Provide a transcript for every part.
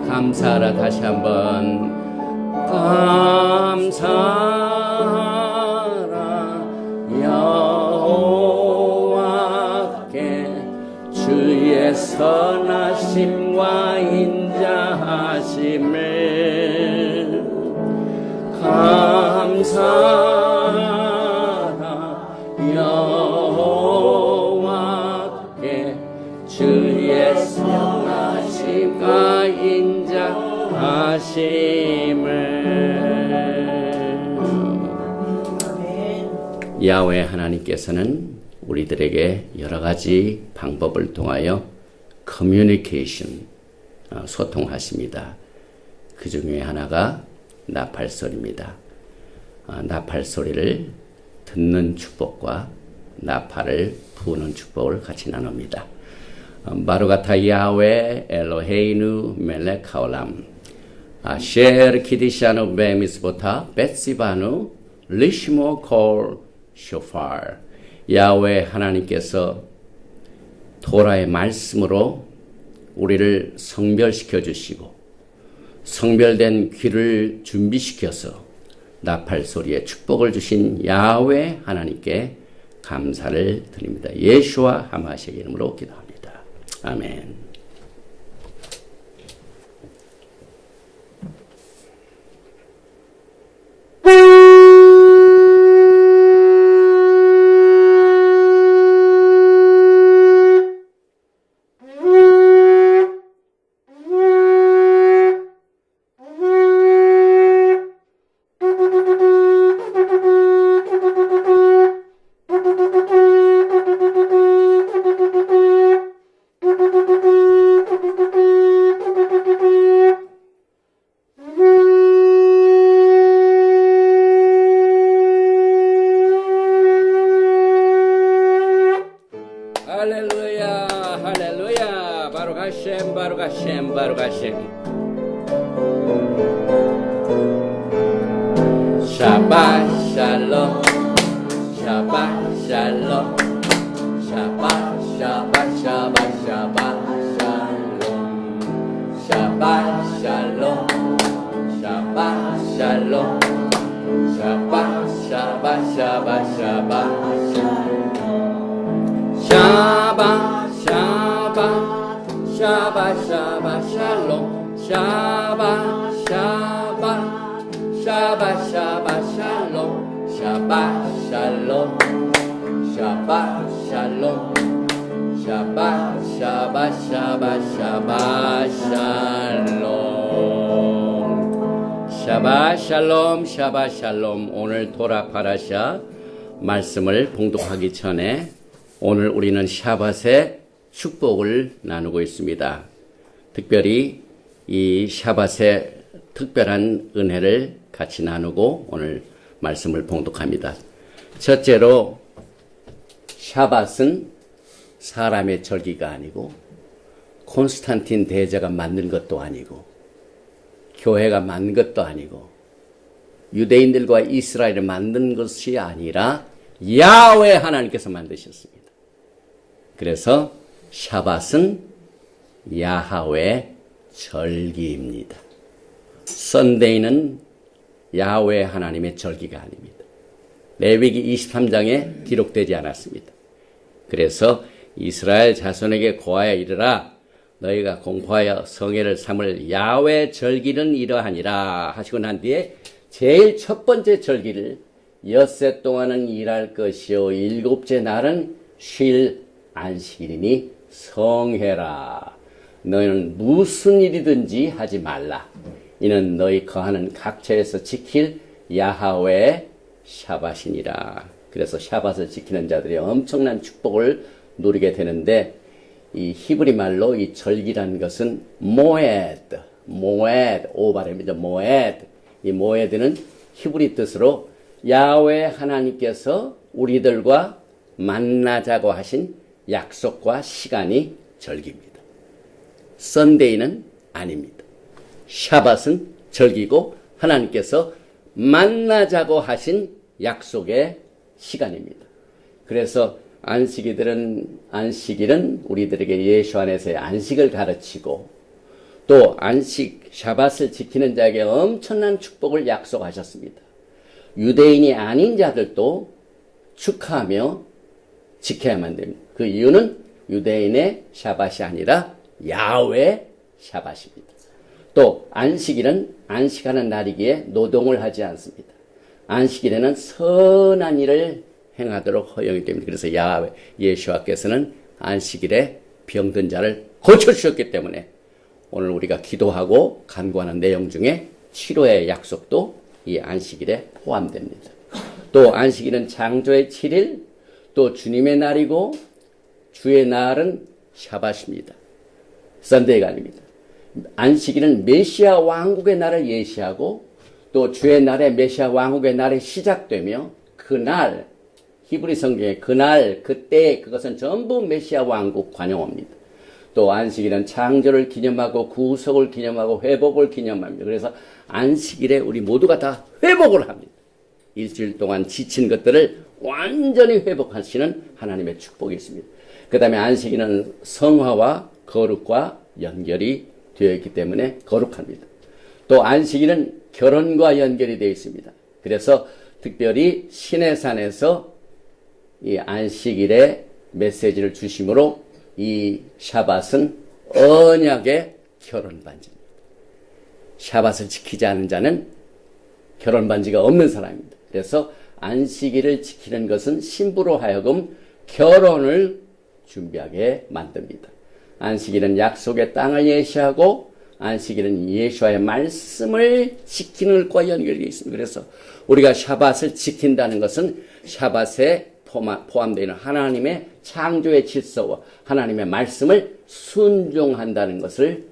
감사하라. 다시 한번 감사하라. 여호와께 주의 선하심과 인자하심을 감사하라. 여호와께 주의 선하심과 인자하심을. 야훼 하나님께서는 우리들에게 여러 가지 방법을 통하여 커뮤니케이션, 소통하십니다. 그 중에 하나가 나팔소리입니다. 나팔소리를 듣는 축복과 나팔을 부는 축복을 같이 나눕니다. 바루가타 야훼 엘로헤이누 멜렉 하올람 아셰르 키디샤누 베미스보타 베시바누 리시모 콜 쇼파르. 야훼 하나님께서 토라의 말씀으로 우리를 성별시켜 주시고 성별된 귀를 준비시켜서 나팔소리에 축복을 주신 야훼 하나님께 감사를 드립니다. 예수와 하마시의 이름으로 기도합니다. 아멘. 할렐루야, 할렐루야. 바룩 하셈, 바룩 하셈, 바룩 하셈. 샤ባት 샬롬, 샤ባት 샬롬, 샤ባት 샤ባት 샤ባት 샤ባት 샬롬, 샤ባት 샬롬, 샤ባት 샬롬, 샤ባት 샤ባት 샤ባት 샤ባት 샤바 샤바 샤바 샤바 샬롬 샤바 샤바 샤바 샤바 샬롬 샤바 샬롬 샤바 샬롬 샤바 샤바 샤바 샤바 샬롬 샤바 샬롬 샤바 샬롬. 오늘 토라 파라샤 말씀을 봉독하기 전에 오늘 우리는 샤밧의 축복을 나누고 있습니다. 특별히 이 샤밧의 특별한 은혜를 같이 나누고 오늘 말씀을 봉독합니다. 첫째로 샤밧은 사람의 절기가 아니고 콘스탄틴 대제가 만든 것도 아니고 교회가 만든 것도 아니고 유대인들과 이스라엘을 만든 것이 아니라 야훼 하나님께서 만드셨습니다. 그래서 샤밧은 야훼 절기입니다. 선데이는 야훼 하나님의 절기가 아닙니다. 레위기 23장에 기록되지 않았습니다. 그래서 이스라엘 자손에게 고하여 이르라. 너희가 공포하여 성회를 삼을 야훼 절기는 이러하니라 하시고 난 뒤에 제일 첫 번째 절기를 엿새 동안은 일할 것이요 일곱째 날은 쉴 안식일이니 성회라. 너희는 무슨 일이든지 하지 말라. 이는 너희 거하는 각처에서 지킬 야훼 샤밧이니라. 그래서 샤밧을 지키는 자들이 엄청난 축복을 누리게 되는데 이 히브리 말로 이 절기라는 것은 모에드, 오 발음이죠. 모에드. 이 모에드는 히브리 뜻으로 야훼 하나님께서 우리들과 만나자고 하신 약속과 시간이 절기입니다. 선데이는 아닙니다. 샤밧은 절기고 하나님께서 만나자고 하신 약속의 시간입니다. 그래서 안식일은 우리들에게 예수 안에서의 안식을 가르치고 또 안식, 샤밧을 지키는 자에게 엄청난 축복을 약속하셨습니다. 유대인이 아닌 자들도 축하하며 지켜야만 됩니다. 그 이유는 유대인의 샤밧이 아니라 야훼 샤밧입니다. 또 안식일은 안식하는 날이기에 노동을 하지 않습니다. 안식일에는 선한 일을 행하도록 허용이 됩니다. 그래서 야훼 예수와께서는 안식일에 병든 자를 고쳐주셨기 때문에 오늘 우리가 기도하고 간구하는 내용 중에 치료의 약속도 이 안식일에 포함됩니다. 또 안식일은 창조의 7일, 또 주님의 날이고 주의 날은 샤밧입니다. 선데이가 아닙니다. 안식일은 메시아 왕국의 날을 예시하고 또 주의 날에 메시아 왕국의 날이 시작되며 그날, 히브리 성경에 그날, 그때 그것은 전부 메시아 왕국 관용어입니다. 또 안식일은 창조를 기념하고 구속을 기념하고 회복을 기념합니다. 그래서 안식일에 우리 모두가 다 회복을 합니다. 일주일 동안 지친 것들을 완전히 회복하시는 하나님의 축복이 있습니다. 그 다음에 안식일은 성화와 거룩과 연결이 되어 있기 때문에 거룩합니다. 또 안식일은 결혼과 연결이 되어 있습니다. 그래서 특별히 시내산에서 이 안식일의 메시지를 주심으로 이 샤밧은 언약의 결혼 반지입니다. 샤밧을 지키지 않은 자는 결혼 반지가 없는 사람입니다. 그래서 안식일을 지키는 것은 신부로 하여금 결혼을 준비하게 만듭니다. 안식일은 약속의 땅을 예시하고 안식일은 예수와의 말씀을 지키는 것과 연결되어 있습니다. 그래서 우리가 샤밧을 지킨다는 것은 샤밧에 포함되어 있는 하나님의 창조의 질서와 하나님의 말씀을 순종한다는 것을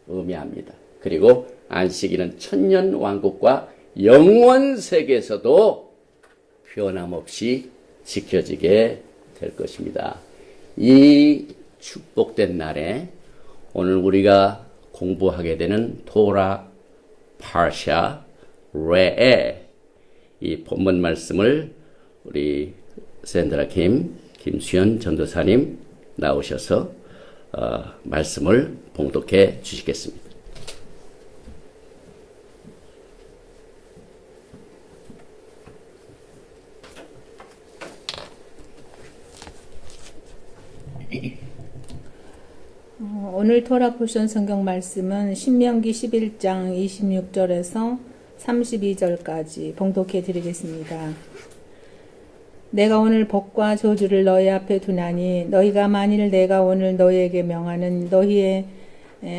의미합니다. 그리고 안식일은 천년 왕국과 영원 세계에서도 변함없이 지켜지게 될 것입니다. 이 축복된 날에 오늘 우리가 공부하게 되는 토라 파샤 레에 이 본문 말씀을 우리 샌드라 김수현 전도사님 나오셔서 말씀을 봉독해 주시겠습니다. 오늘 토라 포션 성경 말씀은 신명기 11장 26절에서 32절까지 봉독해 드리겠습니다. 내가 오늘 복과 저주를 너희 앞에 두나니 너희가 만일 내가 오늘 너희에게 명하는 너희의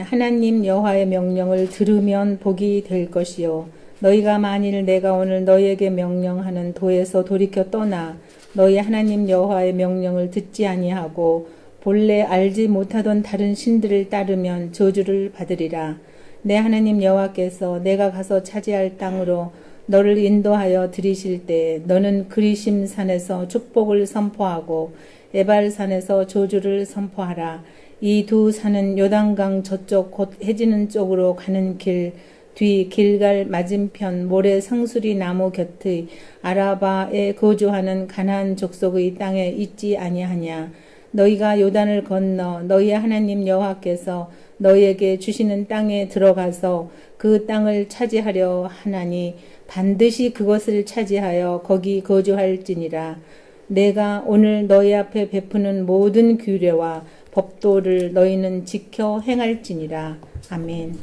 하나님 여호와의 명령을 들으면 복이 될 것이요 너희가 만일 내가 오늘 너희에게 명령하는 도에서 돌이켜 떠나 너희 하나님 여호와의 명령을 듣지 아니하고 본래 알지 못하던 다른 신들을 따르면 저주를 받으리라. 내 하나님 여호와께서 내가 가서 차지할 땅으로 너를 인도하여 들이실 때 너는 그리심 산에서 축복을 선포하고 에발 산에서 저주를 선포하라. 이 두 산은 요단강 저쪽 곧 해지는 쪽으로 가는 길 뒤 길갈 맞은편 모래 상수리 나무 곁의 아라바에 거주하는 가나안 족속의 땅에 있지 아니하냐. 너희가 요단을 건너 너희의 하나님 여호와께서 너희에게 주시는 땅에 들어가서 그 땅을 차지하려 하나니 반드시 그것을 차지하여 거기 거주할지니라. 내가 오늘 너희 앞에 베푸는 모든 규례와 법도를 너희는 지켜 행할지니라. 아멘.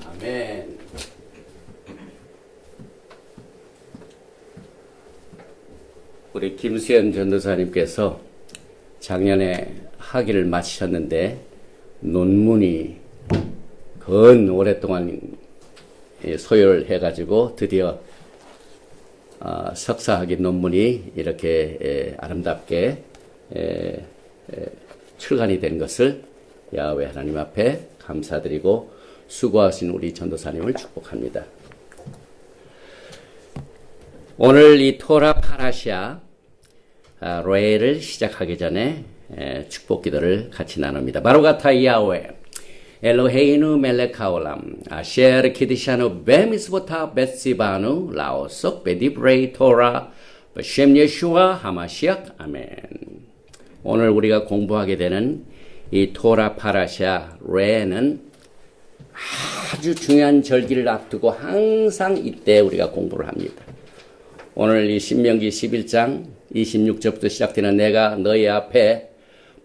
아멘. 우리 김수현 전도사님께서 작년에 학위를 마치셨는데 논문이 건 오랫동안 소요를 해가지고 드디어 석사학위 논문이 이렇게 아름답게 출간이 된 것을 야훼 하나님 앞에 감사드리고 수고하신 우리 전도사님을 축복합니다. 오늘 이 토라 파라샤 레를 시작하기 전에 축복 기도를 같이 나눕니다. 바로가타 야훼 엘로헤이누 멜레카올람 아셰르 키디샤누 베미스보타 베시바누 라오속 베디브레이 토라 베셴 예슈아 하마시악 아멘. 오늘 우리가 공부하게 되는 이 토라 파라샤 레는 아주 중요한 절기를 앞두고 항상 이때 우리가 공부를 합니다. 오늘 이 신명기 11장 26절부터 시작되는 내가 너희 앞에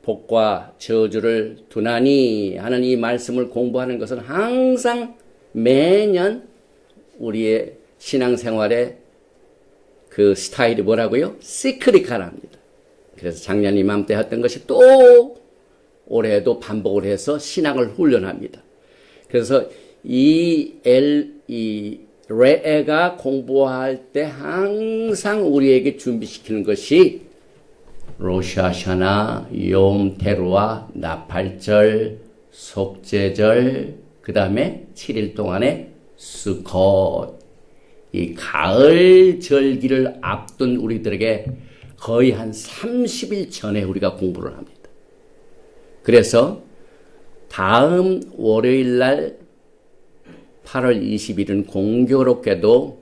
복과 저주를 두나니 하는 이 말씀을 공부하는 것은 항상 매년 우리의 신앙생활의 그 스타일이 뭐라고요? 시크리카라 합니다. 그래서 작년 이맘때 했던 것이 또 올해도 반복을 해서 신앙을 훈련합니다. 그래서 이 레에가 공부할 때 항상 우리에게 준비시키는 것이 로샤샤나, 욤 테루아, 나팔절, 속죄절, 그 다음에 7일 동안의 수컷, 이 가을 절기를 앞둔 우리들에게 거의 한 30일 전에 우리가 공부를 합니다. 그래서 다음 월요일 날 8월 20일은 공교롭게도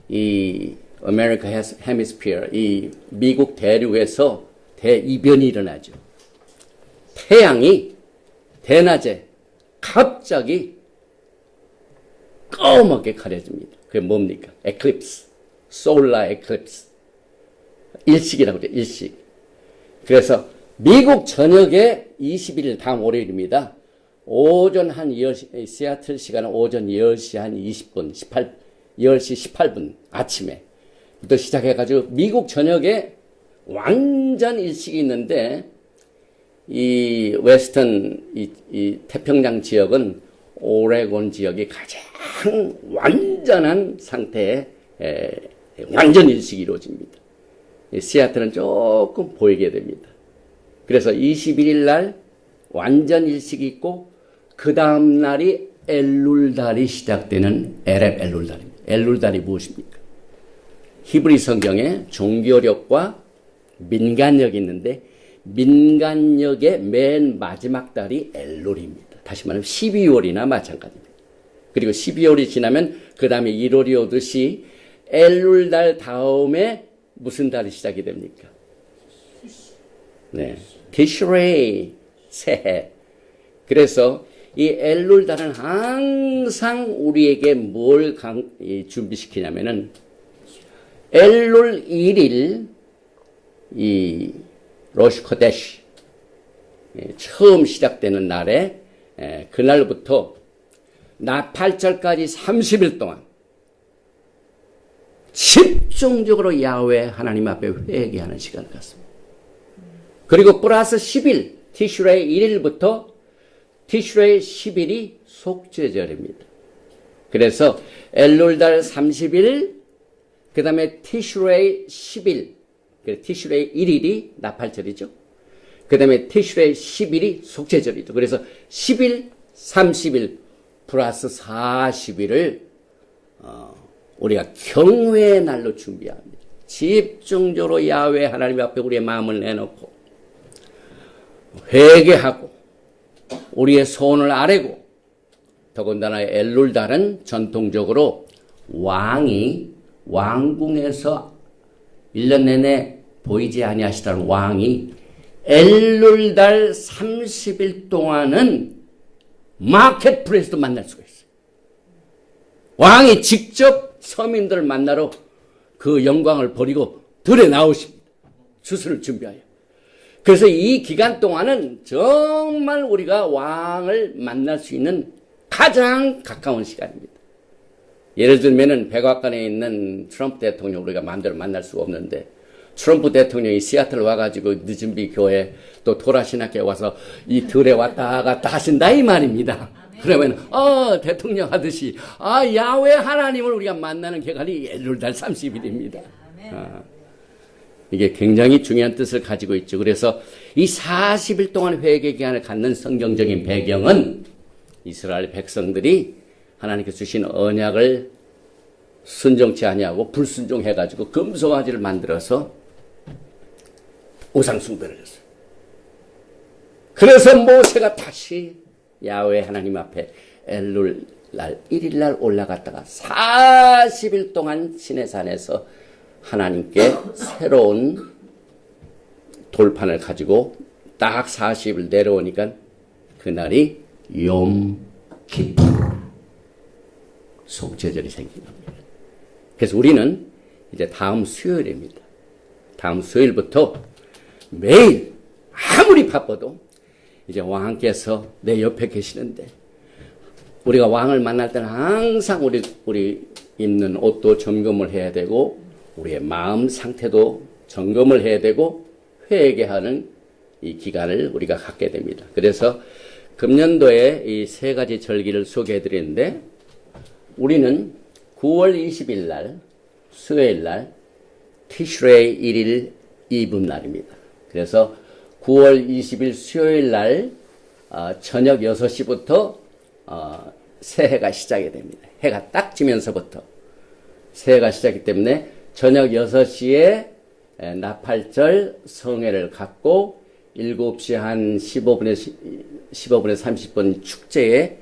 이 아메리카 헤미스피어, 이 미국 대륙에서 대이변이 일어나죠. 태양이 대낮에 갑자기 까맣게 가려집니다. 그게 뭡니까? 에클립스, 솔라 에클립스. 일식이라고 그래요, 일식. 그래서 미국 저녁에 21일 다음 월요일입니다. 오전 한 10시, 시애틀 시간은 오전 10시 한 20분, 10시 18분 아침에부터 시작해가지고 미국 전역에 완전 일식이 있는데 이 웨스턴, 이 태평양 지역은 오레곤 지역이 가장 완전한 상태에 완전 일식이 이루어집니다. 시애틀은 조금 보이게 됩니다. 그래서 21일 날 완전 일식이 있고 그 다음 날이 엘룰달이 시작되는 에렙 엘룰달입니다. 엘룰달이 무엇입니까? 히브리 성경에 종교력과 민간력이 있는데 민간력의 맨 마지막 달이 엘룰입니다. 다시 말하면 12월이나 마찬가지입니다. 그리고 12월이 지나면 그 다음에 1월이 오듯이 엘룰달 다음에 무슨 달이 시작이 됩니까? 네, 티슈레이, 새해. 그래서 이 엘룰달은 항상 우리에게 뭘 준비시키냐면은 엘룰 1일 이 로시코데시 처음 시작되는 날에 그날부터 나팔절까지 30일 동안 집중적으로 야훼 하나님 앞에 회개하는 시간을 갖습니다. 그리고 플러스 10일 티슈레이 1일부터 티슈레이 10일이 속죄절입니다. 그래서 엘룰달 30일, 그 다음에 티슈레이 10일, 티슈레이 1일이 나팔절이죠. 그 다음에 티슈레이 10일이 속죄절이죠. 그래서 10일, 30일, 플러스 40일을 우리가 경외의 날로 준비합니다. 집중적으로 야훼 하나님 앞에 우리의 마음을 내놓고 회개하고 우리의 소원을 아뢰고 더군다나 엘룰달은 전통적으로 왕이 왕궁에서 1년 내내 보이지 아니하시던 왕이 엘룰달 30일 동안은 마켓플레이스도 만날 수가 있어요. 왕이 직접 서민들을 만나러 그 영광을 버리고 들에 나오십니다. 주술을 준비하여. 그래서 이 기간 동안은 정말 우리가 왕을 만날 수 있는 가장 가까운 시간입니다. 예를 들면은 백악관에 있는 트럼프 대통령 우리가 마음대로 만날 수가 없는데 트럼프 대통령이 시애틀 와가지고 늦은비 교회 또 도라신학교에 와서 이 들에 왔다 갔다 하신다 이 말입니다. 그러면 대통령 하듯이 야훼 하나님을 우리가 만나는 기간이 엘룰달 30일입니다. 이게 굉장히 중요한 뜻을 가지고 있죠. 그래서 이 40일 동안 회개 기간을 갖는 성경적인 배경은 이스라엘 백성들이 하나님께서 주신 언약을 순종치 아니하고 불순종해가지고 금송아지를 만들어서 우상 숭배를 했어요. 그래서 모세가 다시 야훼 하나님 앞에 엘룰 날 1일 날 올라갔다가 40일 동안 시내산에서 하나님께 새로운 돌판을 가지고 딱 40일 내려오니까 그날이 욤 키푸르 속죄절이 생긴 겁니다. 그래서 우리는 이제 다음 수요일입니다. 다음 수요일부터 매일 아무리 바빠도 이제 왕께서 내 옆에 계시는데 우리가 왕을 만날 때는 항상 우리 입는 옷도 점검을 해야 되고 우리의 마음 상태도 점검을 해야 되고 회개하는 이 기간을 우리가 갖게 됩니다. 그래서 금년도에 이 세 가지 절기를 소개해 드리는데 우리는 9월 20일 날 수요일 날 티슈레이 1일 이브 날입니다. 그래서 9월 20일 수요일 날 저녁 6시부터 새해가 시작이 됩니다. 해가 딱 지면서부터 새해가 시작이기 때문에 저녁 6시에 나팔절 성회를 갖고 7시 한 15분에 30분 축제에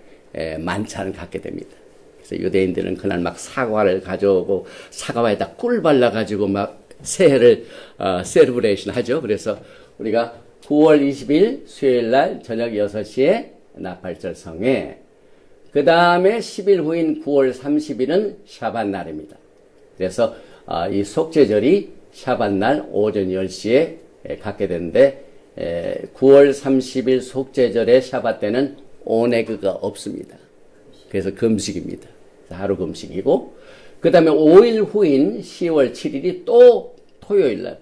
만찬을 갖게 됩니다. 그래서 유대인들은 그날 막 사과를 가져오고 사과에다 꿀 발라가지고 막 새해를 세레브레이션 하죠. 그래서 우리가 9월 20일 수요일 날 저녁 6시에 나팔절 성회, 그 다음에 10일 후인 9월 30일은 샤밧 날입니다. 그래서 이 속죄절이 샤밧 날 오전 10시에 갖게 되는데 9월 30일 속죄절의 샤밧 때는 오네그가 없습니다. 그래서 금식입니다. 하루 금식이고 그 다음에 5일 후인 10월 7일이 또 토요일 날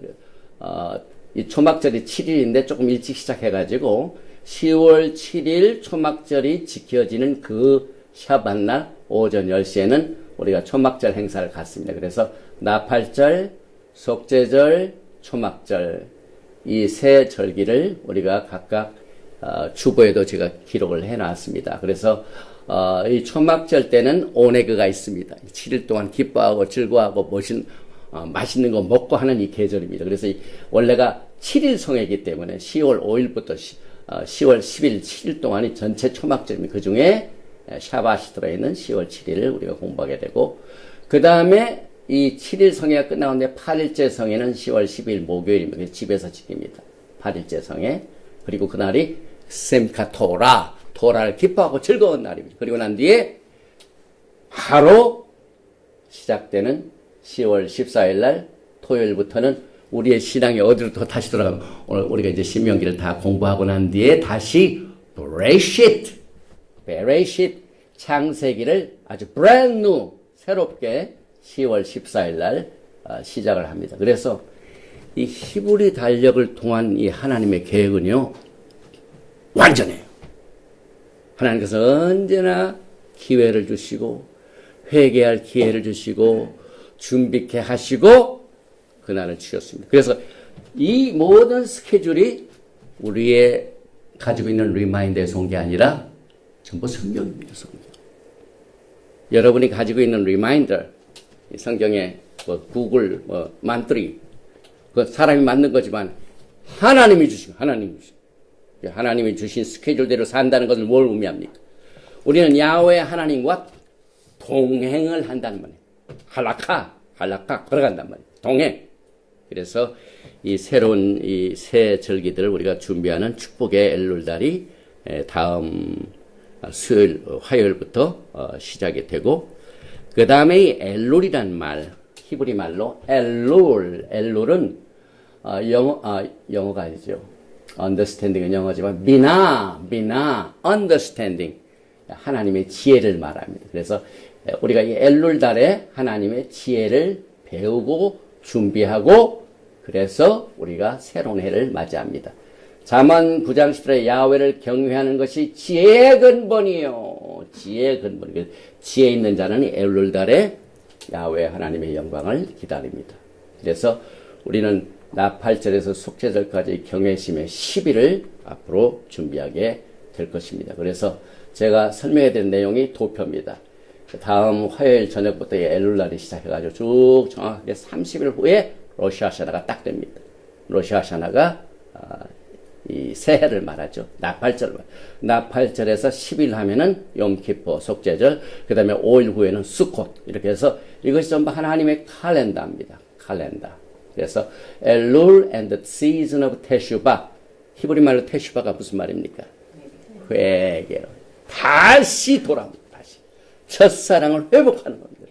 이 초막절이 7일인데 조금 일찍 시작해가지고 10월 7일 초막절이 지켜지는 그 샤밧 날 오전 10시에는 우리가 초막절 행사를 갖습니다. 그래서 나팔절, 속죄절, 초막절 이 세 절기를 우리가 각각 주보에도 제가 기록을 해놨습니다. 그래서 이 초막절 때는 오네그가 있습니다. 7일 동안 기뻐하고 즐거워하고 맛있는 거 먹고 하는 이 계절입니다. 그래서 원래가 7일 성회이기 때문에 10월 5일부터 10월 10일 7일 동안이 전체 초막절입니다. 그 중에 샤밧이 들어있는 10월 7일을 우리가 공부하게 되고 그 다음에 이 7일 성회가 끝나는데 8일째 성회는 10월 10일 목요일입니다. 그래서 집에서 지킵니다. 8일째 성회. 그리고 그날이 셈카 토라를 기뻐하고 즐거운 날입니다. 그리고 난 뒤에 바로 시작되는 10월 14일 날 토요일부터는 우리의 신앙이 어디로 또 다시 돌아가면 오늘 우리가 이제 신명기를 다 공부하고 난 뒤에 다시 베레시트 창세기를 아주 brand new 새롭게 10월 14일 날 시작을 합니다. 그래서 이 히브리 달력을 통한 이 하나님의 계획은요 완전해요. 하나님께서 언제나 기회를 주시고 회개할 기회를 주시고 준비케 하시고 그날을 주셨습니다. 그래서 이 모든 스케줄이 우리의 가지고 있는 리마인드에서 온 게 아니라 전부 성경입니다. 성경. 여러분이 가지고 있는 리마인더, 성경에 구글, 만트리, 그 사람이 만든 거지만 하나님이 주신 하나님이 주신 스케줄대로 산다는 것을 뭘 의미합니까? 우리는 야훼 하나님과 동행을 한다는 말이에요. 할라카 걸어간단 말이에요. 동행. 그래서 이 새로운 이 새 절기들을 우리가 준비하는 축복의 엘룰달이 다음 수요일, 화요일부터 시작이 되고 그 다음에 이 엘룰이란 말, 히브리 말로 엘룰은 영어가 아니죠. understanding은 영어지만 비나 understanding 하나님의 지혜를 말합니다. 그래서 우리가 이 엘룰 달에 하나님의 지혜를 배우고 준비하고 그래서 우리가 새로운 해를 맞이합니다. 잠언 9장 10절에 야훼를 경외하는 것이 지혜의 근본이요. 지혜의 근본. 지혜 있는 자는 엘룰 달에 야훼 하나님의 영광을 기다립니다. 그래서 우리는 나팔절에서 속죄절까지 경외심의 10일을 앞으로 준비하게 될 것입니다. 그래서 제가 설명해 드린 내용이 도표입니다. 다음 화요일 저녁부터 엘룰날이 시작해가지고 쭉 정확하게 30일 후에 로시아샤나가 딱 됩니다. 로시아샤나가 이 새해를 말하죠. 나팔절에서 10일 하면은 용키포 속죄절, 그 다음에 5일 후에는 수콧 이렇게 해서 이것이 전부 하나님의 칼렌다입니다. 칼렌다. 그래서 엘룰 and the season of 테슈바, 히브리 말로 테슈바가 무슨 말입니까? 회개로 다시 돌아옵니다. 첫사랑을 회복하는 겁니다.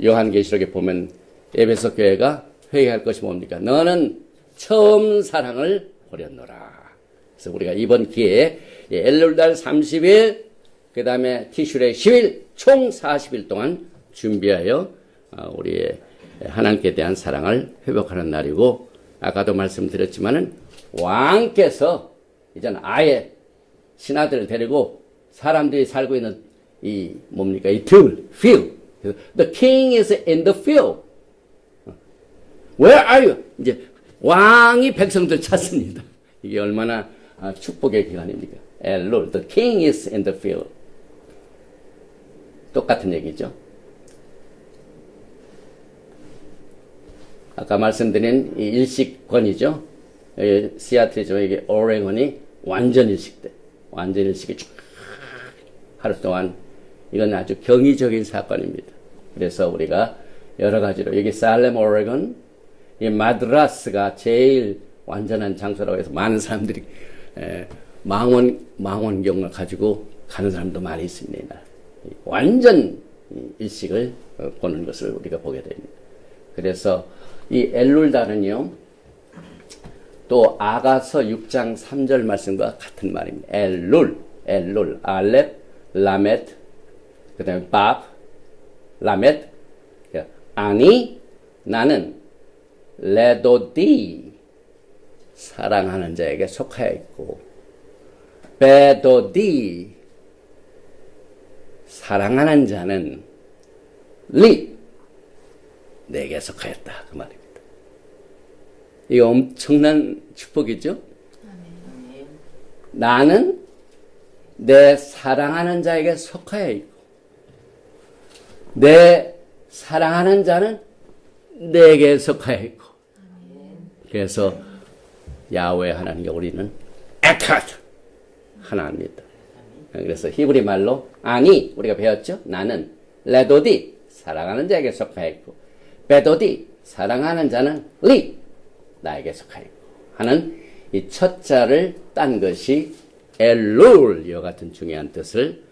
요한계시록에 보면 에베소 교회가 회개할 것이 뭡니까? 너는 처음 사랑을 버렸노라. 그래서 우리가 이번 기회에 엘룰달 30일, 그 다음에 티슈레 10일, 총 40일 동안 준비하여 우리의 하나님께 대한 사랑을 회복하는 날이고, 아까도 말씀드렸지만은 왕께서 이제는 아예 신하들을 데리고 사람들이 살고 있는 이 뭡니까? 이 field. The king is in the field. Where are you? 이제 왕이 백성들 찾습니다. 이게 얼마나 축복의 기간입니까? Lord, the king is in the field. 똑같은 얘기죠. 아까 말씀드린 이 일식권이죠. 시애틀이죠. 이게 오레곤이 완전 일식대. 완전 일식이 쫙 하루 동안 이건 아주 경이적인 사건입니다. 그래서 우리가 여러 가지로 여기 살렘 오레곤, 이 마드라스가 제일 완전한 장소라고 해서 많은 사람들이 망원경을 가지고 가는 사람도 많이 있습니다. 완전 일식을 보는 것을 우리가 보게 됩니다. 그래서 이 엘룰달은요, 또 아가서 6장 3절 말씀과 같은 말입니다. 엘룰, 알렙, 라멧, 그 다음에 밥, 라멧, 아니, 나는 레도디, 사랑하는 자에게 속하여 있고, 베도디, 사랑하는 자는 리, 내게 속하였다. 그 말입니다. 이 엄청난 축복이죠? 나는 내 사랑하는 자에게 속하여 있고, 내 사랑하는 자는 내게 속하여 있고. 그래서 야훼 하나님께 우리는 에카드 하나입니다. 그래서 히브리 말로 아니, 우리가 배웠죠? 나는 레도디, 사랑하는 자에게 속하여 있고, 베도디, 사랑하는 자는 리, 나에게 속하여 있고 하는 이 첫 자를 딴 것이 엘룰, 이와 같은 중요한 뜻을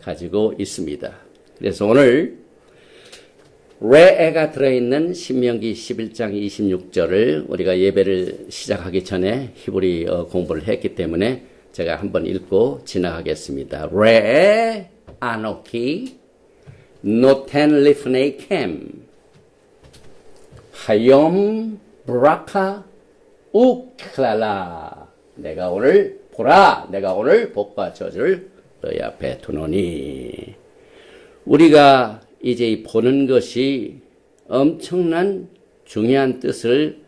가지고 있습니다. 그래서 오늘 레에가 들어있는 신명기 11장 26절을 우리가 예배를 시작하기 전에 히브리어 공부를 했기 때문에 제가 한번 읽고 지나가겠습니다. 레에 아노키 노텐 리프네이 캠 하욤 브라카 우클랄라. 내가 오늘 보라, 내가 오늘 복과 저주를 너희 앞에 두노니. 우리가 이제 보는 것이 엄청난 중요한 뜻을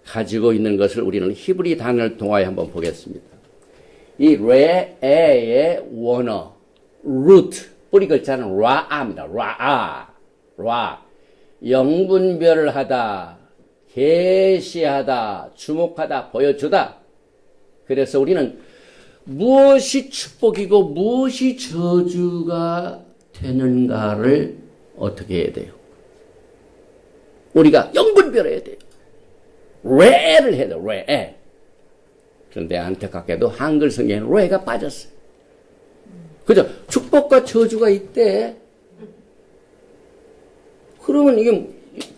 가지고 있는 것을 우리는 히브리 단어를 통하여 한번 보겠습니다. 이 레에의 원어, 루트, 뿌리 글자는 라아입니다. 라. 영분별을 하다, 계시하다, 주목하다, 보여주다. 그래서 우리는 무엇이 축복이고 무엇이 저주가 되는가를 어떻게 해야 돼요? 우리가 영분별해야 돼요. 레를 해야 돼요. 레. 그런데 안타깝게도 한글 성경에 레가 빠졌어요. 그죠? 축복과 저주가 있대. 그러면 이게,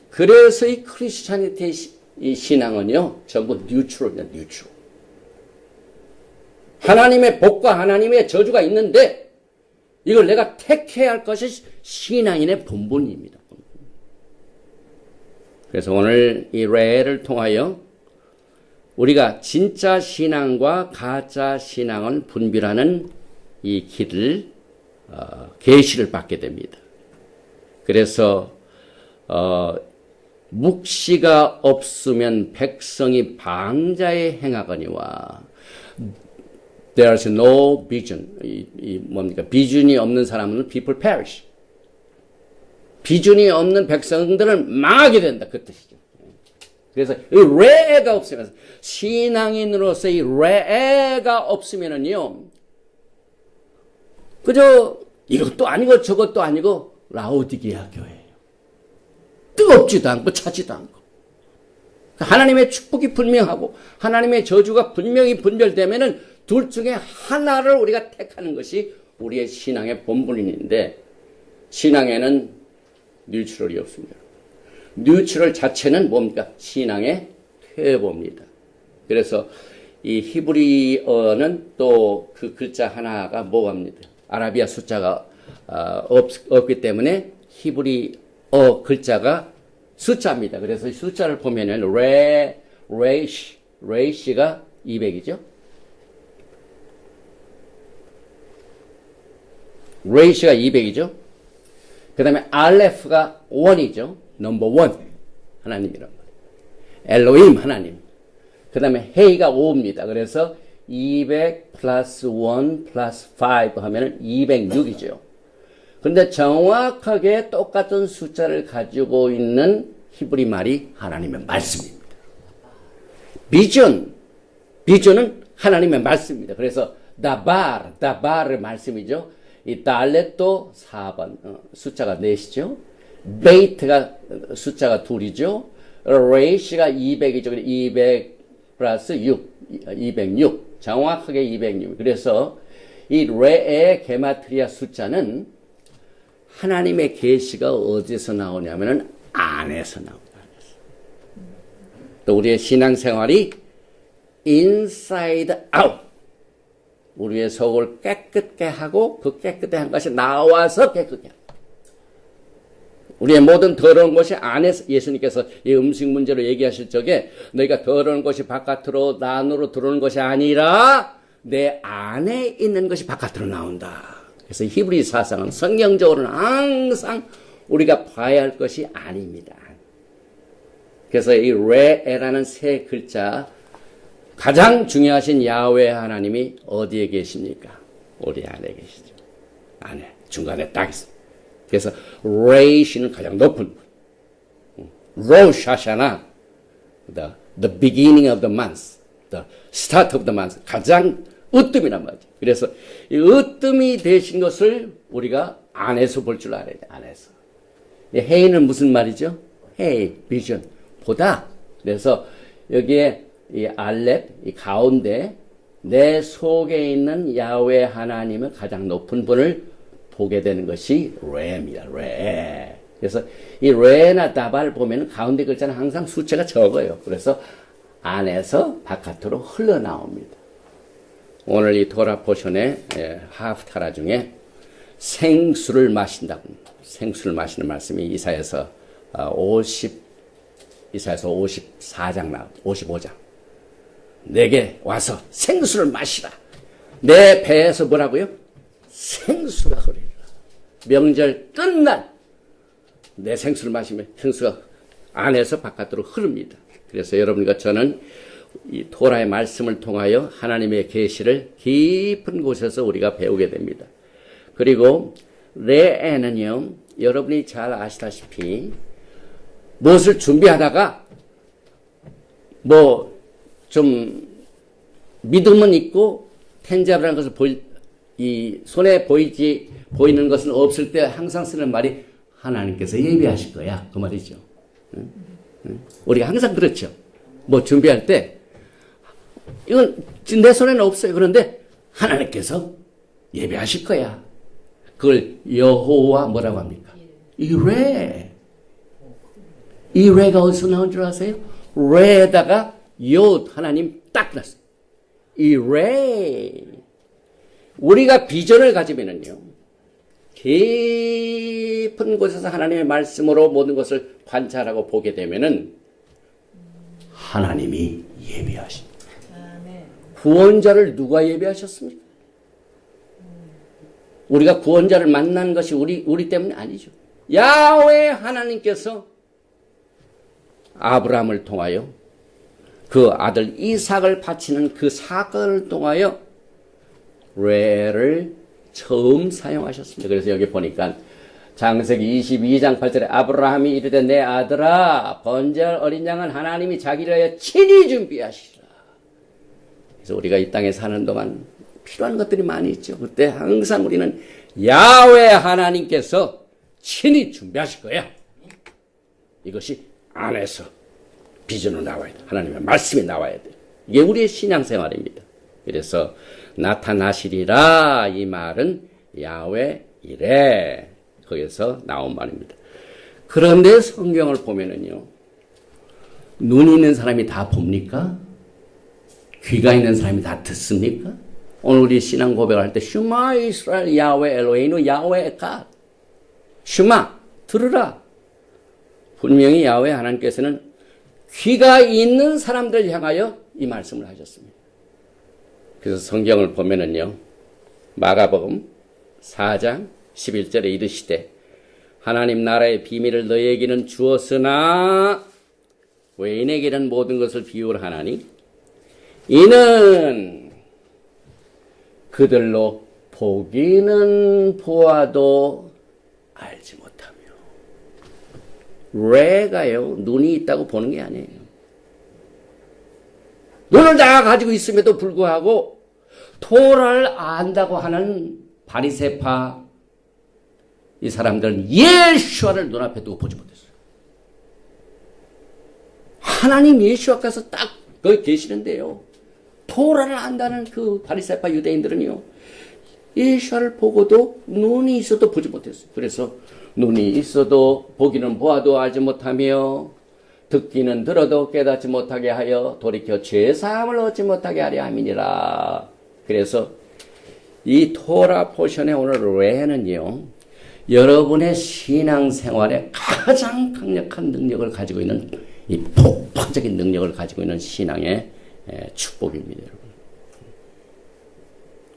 그래서 이 크리스찬리티의 이 신앙은요, 전부 뉴트럴이야, 뉴트럴. 하나님의 복과 하나님의 저주가 있는데, 이걸 내가 택해야 할 것이 신앙인의 본분입니다. 그래서 오늘 이 레를 통하여 우리가 진짜 신앙과 가짜 신앙을 분별하는 이 길을, 계시를 받게 됩니다. 그래서 묵시가 없으면 백성이 방자에 행하거니와 there's no vision. 이 뭡니까? 비전이 없는 사람은 people perish. 비전이 없는 백성들은 망하게 된다. 그 뜻이죠. 그래서 이 레가 없으면, 신앙인으로서 이 레가 없으면은요, 그저 이것도 아니고 저것도 아니고 라오디게아 교회예요. 뜨겁지도 않고 차지도 않고. 하나님의 축복이 분명하고 하나님의 저주가 분명히 분별되면은 둘 중에 하나를 우리가 택하는 것이 우리의 신앙의 본분인데 신앙에는 뉴트럴이 없습니다. 뉴트럴 자체는 뭡니까? 신앙의 퇴보입니다. 그래서 이 히브리어는 또 그 글자 하나가 뭐합니다. 아라비아 숫자가 없기 때문에 히브리어 글자가 숫자입니다. 그래서 숫자를 보면은 레이시가 200이죠. 레이시가 200이죠. 그 다음에 알레프가 1이죠. 넘버 1 하나님이란 말이에요. 엘로힘 하나님. 그 다음에 헤이가 5입니다. 그래서 200 플러스 1 플러스 5 하면은 206이죠. 근데 정확하게 똑같은 숫자를 가지고 있는 히브리 말이 하나님의 말씀입니다. 비전은 하나님의 말씀입니다. 그래서 다바르의 말씀이죠. 이 달렛도 4번, 숫자가 4시죠. 베이트가 숫자가 2이죠. 레이시가 200이죠. 200 플러스 6, 206. 정확하게 206. 그래서 이 레의 게마트리아 숫자는 하나님의 계시가 어디서 나오냐면은 안에서 나옵니다. 또 우리의 신앙생활이 inside out. 우리의 속을 깨끗게 하고 그 깨끗게 한 것이 나와서 깨끗게 합니다. 우리의 모든 더러운 것이 안에서, 예수님께서 이 음식 문제로 얘기하실 적에 너희가 더러운 것이 바깥으로 안으로 들어오는 것이 아니라 내 안에 있는 것이 바깥으로 나온다. 그래서 히브리 사상은 성경적으로는 항상 우리가 봐야 할 것이 아닙니다. 그래서 이 레에라는 세 글자 가장 중요하신 야훼 하나님이 어디에 계십니까? 우리 안에 계시죠. 안에 중간에 딱 있습니다. 그래서 레이시는 가장 높은 분. 로시 하샤나 the beginning of the month, the start of the month 가장 으뜸이란 말이죠. 그래서 이 으뜸이 되신 것을 우리가 안에서 볼 줄 알아야 돼. 안에서. 이 헤이는 무슨 말이죠? 헤이, 비전, 보다. 그래서 여기에 이 알렙, 이 가운데 내 속에 있는 야훼 하나님의 가장 높은 분을 보게 되는 것이 레입니다. 레. 그래서 이 레나 다발 보면 가운데 글자는 항상 숫자가 적어요. 그래서 안에서 바깥으로 흘러나옵니다. 오늘 이 토라 포션의 하프타라 중에 생수를 마신다고, 생수를 마시는 말씀이 이사야서 54장 나옵니다. 55장. 내게 와서 생수를 마시라. 내 배에서 뭐라고요? 생수가 흐르리라. 명절 끝날 내 생수를 마시면 생수가 안에서 바깥으로 흐릅니다. 그래서 여러분과 저는 이 토라의 말씀을 통하여 하나님의 계시를 깊은 곳에서 우리가 배우게 됩니다. 그리고 레에는요, 여러분이 잘 아시다시피 무엇을 준비하다가 뭐 좀 믿음은 있고 텐자브라는 것을 이 손에 보이는 것은 없을 때 항상 쓰는 말이 하나님께서 예비하실 거야. 그 말이죠. 응? 우리가 항상 그렇죠. 뭐 준비할 때 이건 내 손에는 없어요. 그런데 하나님께서 예비하실 거야. 그걸 여호와 뭐라고 합니까? 이레. 이레가 어디서 나온 줄 아세요? 레에다가 욤 하나님 딱 났어요. 이레. 우리가 비전을 가지면은요, 깊은 곳에서 하나님의 말씀으로 모든 것을 관찰하고 보게 되면은 하나님이 예비하십니다. 구원자를 누가 예비하셨습니까? 우리가 구원자를 만난 것이 우리 때문이 아니죠. 야훼 하나님께서 아브라함을 통하여 그 아들 이삭을 바치는 그 사건을 통하여 레를 처음 사용하셨습니다. 그래서 여기 보니까 창세기 22장 8절에 아브라함이 이르되 내 아들아 번제할 어린 양은 하나님이 자기를 위하여 친히 준비하시라. 그래서 우리가 이 땅에 사는 동안 필요한 것들이 많이 있죠. 그때 항상 우리는 야훼 하나님께서 친히 준비하실 거야. 이것이 안에서 비전으로 나와야 돼. 하나님의 말씀이 나와야 돼. 이게 우리의 신앙생활입니다. 그래서 나타나시리라 이 말은 야훼 이래. 거기서 나온 말입니다. 그런데 성경을 보면은요, 눈이 있는 사람이 다 봅니까? 귀가 있는 사람이 다 듣습니까? 오늘 우리 신앙 고백할 때 슈마 이스라엘 야훼 엘로헤이누 야훼 갓. 슈마 들으라. 분명히 야훼 하나님께서는 귀가 있는 사람들 향하여 이 말씀을 하셨습니다. 그래서 성경을 보면은요, 마가복음 4장 11절에 이르시되 하나님 나라의 비밀을 너희에게는 주었으나 외인에게는 모든 것을 비유하나니 이는 그들로 보기는 보아도 알지 못하며. 레가요, 눈이 있다고 보는 게 아니에요. 눈을 다 가지고 있음에도 불구하고 토라를 안다고 하는 바리새파 이 사람들은 예수와를 눈앞에 두고 보지 못했어요. 하나님 예수와께서 딱 거기 계시는데요, 토라를 안다는 그 바리새파 유대인들은요, 예수와를 보고도 눈이 있어도 보지 못했어요. 그래서 눈이 있어도 보기는 보아도 알지 못하며 듣기는 들어도 깨닫지 못하게 하여 돌이켜 죄사함을 얻지 못하게 하려 함이니라. 그래서 이 토라 포션의 오늘 레는요, 여러분의 신앙생활에 가장 강력한 능력을 가지고 있는, 이 폭발적인 능력을 가지고 있는 신앙의 축복입니다, 여러분.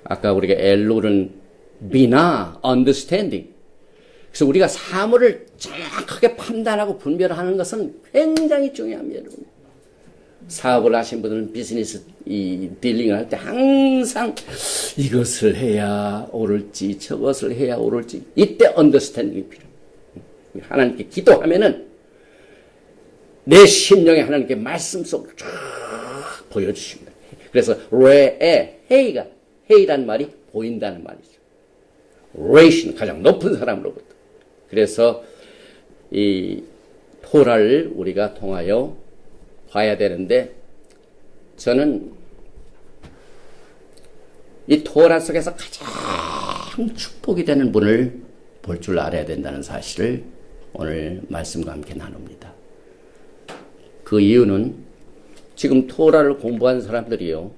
아까 우리가 엘룰은 비나 understanding. 그래서 우리가 사물을 정확하게 판단하고 분별하는 것은 굉장히 중요합니다, 여러분. 사업을 하신 분들은 비즈니스 딜링을 할 때 항상 이것을 해야 오를지 저것을 해야 오를지, 이때 언더스탠딩이 필요해요. 하나님께 기도하면은 내 심령에 하나님께 말씀 속을 쫙 보여주십니다. 그래서 레에 헤이란 말이 보인다는 말이죠. 레이신, 가장 높은 사람으로부터. 그래서 이 토라를 우리가 통하여 봐야 되는데, 저는 이 토라 속에서 가장 축복이 되는 분을 볼 줄 알아야 된다는 사실을 오늘 말씀과 함께 나눕니다. 그 이유는 지금 토라를 공부한 사람들이요,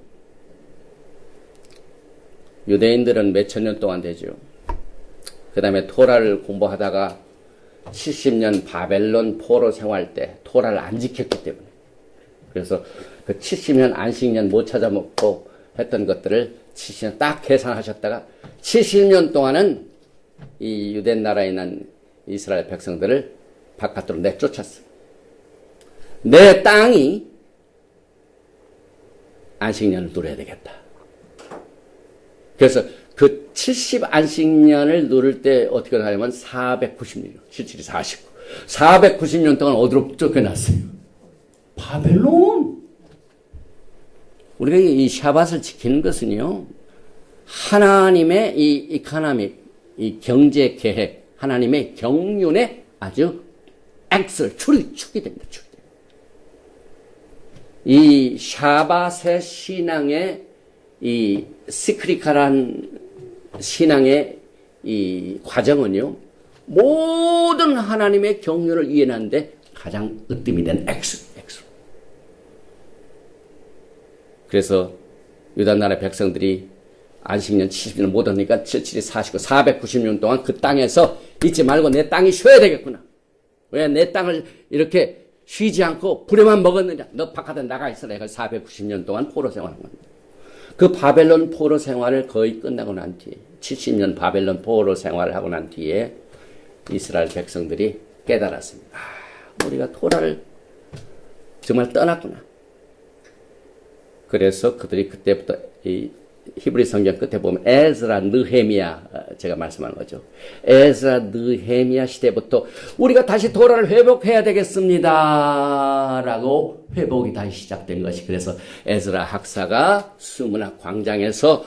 유대인들은 몇천 년 동안 되죠. 그 다음에 토라를 공부하다가 70년 바벨론 포로 생활 때 토라를 안 지켰기 때문에, 그래서 그 70년 안식년 못 찾아먹고 했던 것들을 70년 딱 계산하셨다가 70년 동안은 이 유대 나라에 있는 이스라엘 백성들을 바깥으로 내쫓았어요. 내 땅이 안식년을 누려야 되겠다. 그래서 그 70 안식년을 누릴 때 어떻게 하냐면 490년, 77이 49. 490년 동안 어디로 쫓겨났어요? 바벨론. 우리가 이 샤밧을 지키는 것은요, 하나님의 이 이코노믹, 이 경제 계획, 하나님의 경륜에 아주 축이 됩니다. 이 샤밧의 신앙의 이 시크리카란 신앙의 이 과정은요, 모든 하나님의 경륜을 이해하는데 가장 으뜸이 된 X. 그래서 유다 나라 백성들이 안식년 70년 못 하니까 77이 49, 490년 동안 그 땅에서 있지 말고 내 땅이 쉬어야 되겠구나. 왜 내 땅을 이렇게 쉬지 않고 부려만 먹었느냐. 너 바깥에 나가 있어라. 그래서 490년 동안 포로 생활한 겁니다. 그 바벨론 포로 생활을 거의 끝나고 난 뒤에, 70년 바벨론 포로 생활을 하고 난 뒤에 이스라엘 백성들이 깨달았습니다. 우리가 토라를 정말 떠났구나. 그래서 그들이 그때부터 이 히브리 성경 끝에 보면 에스라, 느헤미야, 제가 말씀한 거죠. 에스라, 느헤미야 시대부터 우리가 다시 토라를 회복해야 되겠습니다. 라고 회복이 다시 시작된 것이, 그래서 에스라 학사가 수문학 광장에서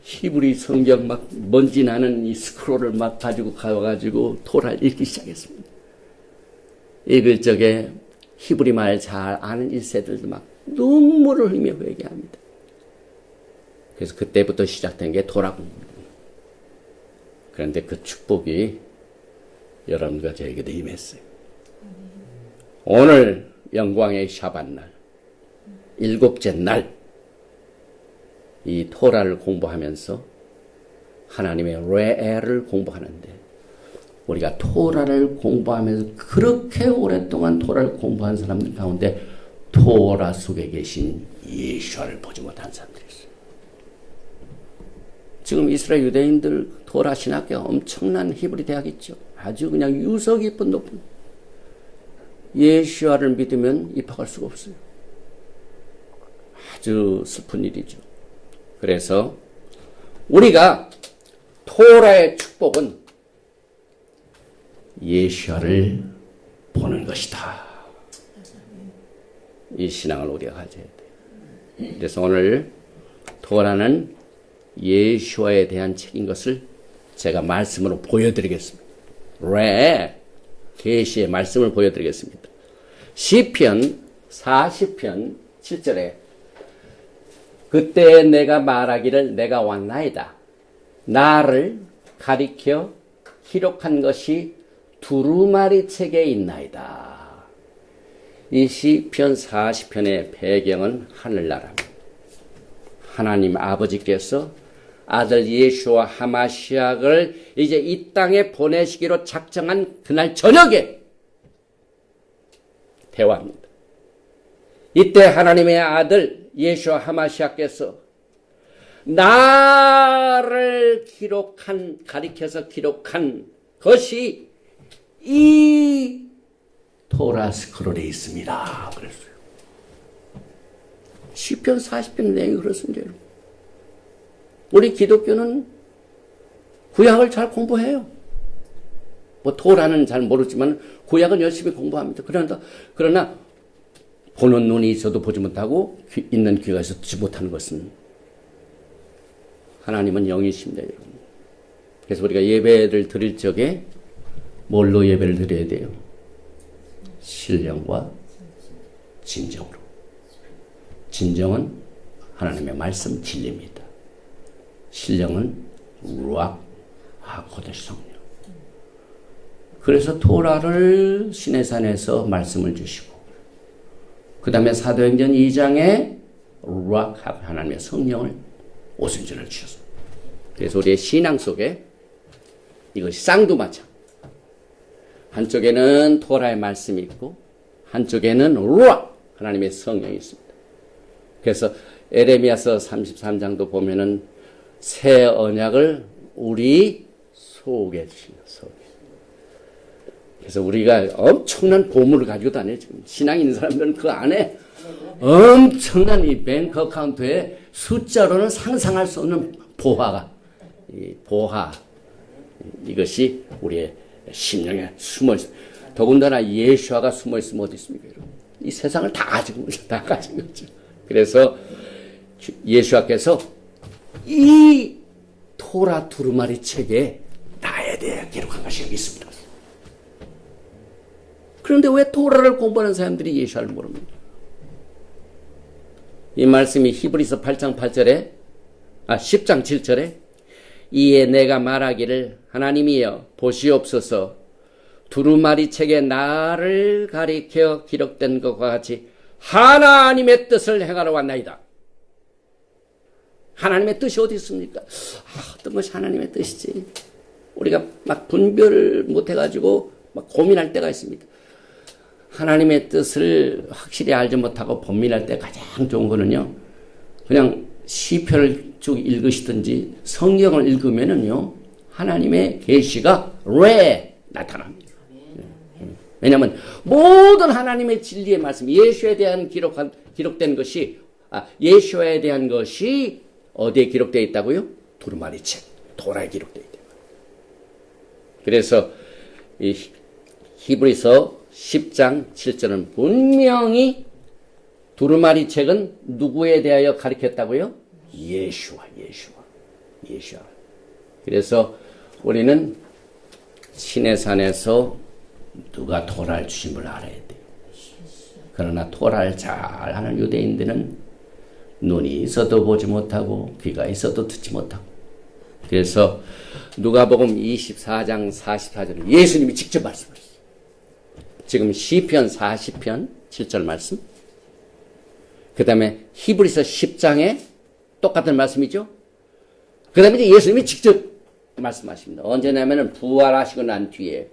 히브리 성경 막 먼지 나는 이 스크롤을 막 가지고 가가지고 토라를 읽기 시작했습니다. 읽을 적에 히브리 말 잘 아는 1세들도 막 눈물을 흘리며 회개합니다. 그래서 그때부터 시작된 게 토라 공부입니다. 그런데 그 축복이 여러분과 저에게도 임했어요. 오늘 영광의 샤밧날, 일곱째 날, 이 토라를 공부하면서 하나님의 레를 공부하는데, 우리가 토라를 공부하면서 그렇게 오랫동안 토라를 공부한 사람들 가운데 토라 속에 계신 예수를 보지 못한 사람들이 있어요. 지금 이스라엘 유대인들 토라 신학교 엄청난 히브리 대학 있죠. 아주 그냥 유서 깊은 높은 예수와를 믿으면 입학할 수가 없어요. 아주 슬픈 일이죠. 그래서 우리가 토라의 축복은 예수와를 보는 것이다. 이 신앙을 우리가 가져야 돼요. 그래서 오늘 토라는 예수와에 대한 책인 것을 제가 말씀으로 보여드리겠습니다. 계시의 말씀을 보여드리겠습니다. 시편 40편 7절에 그때 내가 말하기를 내가 왔나이다. 나를 가리켜 기록한 것이 두루마리 책에 있나이다. 이 시편 40편의 배경은 하늘나라입니다. 하나님 아버지께서 아들 예수와 하마시약을 이제 이 땅에 보내시기로 작정한 그날 저녁에 대화합니다. 이때 하나님의 아들 예수와 하마시약께서 나를 가리켜서 기록한 것이 이 토라 스크롤에 있습니다. 그랬어요. 시편 40편 내용이 그렇습니다. 우리 기독교는 구약을 잘 공부해요. 뭐 토라는 잘 모르지만 구약은 열심히 공부합니다. 그러나 보는 눈이 있어도 보지 못하고 있는 귀가 있어도 듣지 못하는 것은 하나님은 영이십니다, 여러분. 그래서 우리가 예배를 드릴 적에 뭘로 예배를 드려야 돼요? 신령과 진정으로. 진정은 하나님의 말씀 진리입니다. 신령은 루악 하코데시 성령. 그래서 토라를 시내산에서 말씀을 주시고 그 다음에 사도행전 2장에 루악 하나님의 성령을 오순절을 주셨습니다. 그래서 우리의 신앙 속에 이것이 쌍두마차. 한쪽에는 토라의 말씀이 있고 한쪽에는 루악 하나님의 성령이 있습니다. 그래서 에레미야서 33장도 보면은 새 언약을 우리 속에 주시는 속에. 그래서 우리가 엄청난 보물을 가지고 다녀요. 지금 신앙 있는 사람들은 그 안에 엄청난 이 뱅크 어카운트에 숫자로는 상상할 수 없는 보화 이것이 우리의 심령에 숨어 있어요. 더군다나 예수아가 숨어 있으면 어디 있습니까? 여러분? 이 세상을 다 가진 거죠. 그래서 예수아께서 이 토라 두루마리 책에 나에 대해 기록한 것이 여기 있습니다. 그런데 왜 토라를 공부하는 사람들이 예수아를 모릅니까? 이 말씀이 히브리서 8장 8절에 10장 7절에 이에 내가 말하기를 하나님이여 보시옵소서 두루마리 책에 나를 가리켜 기록된 것과 같이 하나님의 뜻을 행하러 왔나이다. 하나님의 뜻이 어디 있습니까? 어떤 것이 하나님의 뜻이지? 우리가 막 분별을 못해가지고 막 고민할 때가 있습니다. 하나님의 뜻을 확실히 알지 못하고 고민할 때 가장 좋은 거는요, 그냥 시편을 쭉 읽으시든지 성경을 읽으면은요, 하나님의 계시가 나타납니다. 왜냐하면 모든 하나님의 진리의 말씀, 예수에 대한 기록된 것이, 예수에 대한 것이 어디에 기록되어 있다고요? 두루마리 책, 토라에 기록되어 있다. 그래서 이 히브리서 10장 7절은 분명히 두루마리 책은 누구에 대하여 가리켰다고요? 예수와. 그래서 우리는 시내산에서 누가 토라를 주신 걸 알아야 돼요. 그러나 토라를 잘 아는 유대인들은 눈이 있어도 보지 못하고 귀가 있어도 듣지 못하고, 그래서 누가복음 24장 44절을 예수님이 직접 말씀하셨어요. 지금 시편 40편 7절 말씀. 그 다음에 히브리서 10장에 똑같은 말씀이죠. 그 다음에 이제 예수님이 직접 말씀하십니다. 언제냐면은 부활하시고 난 뒤에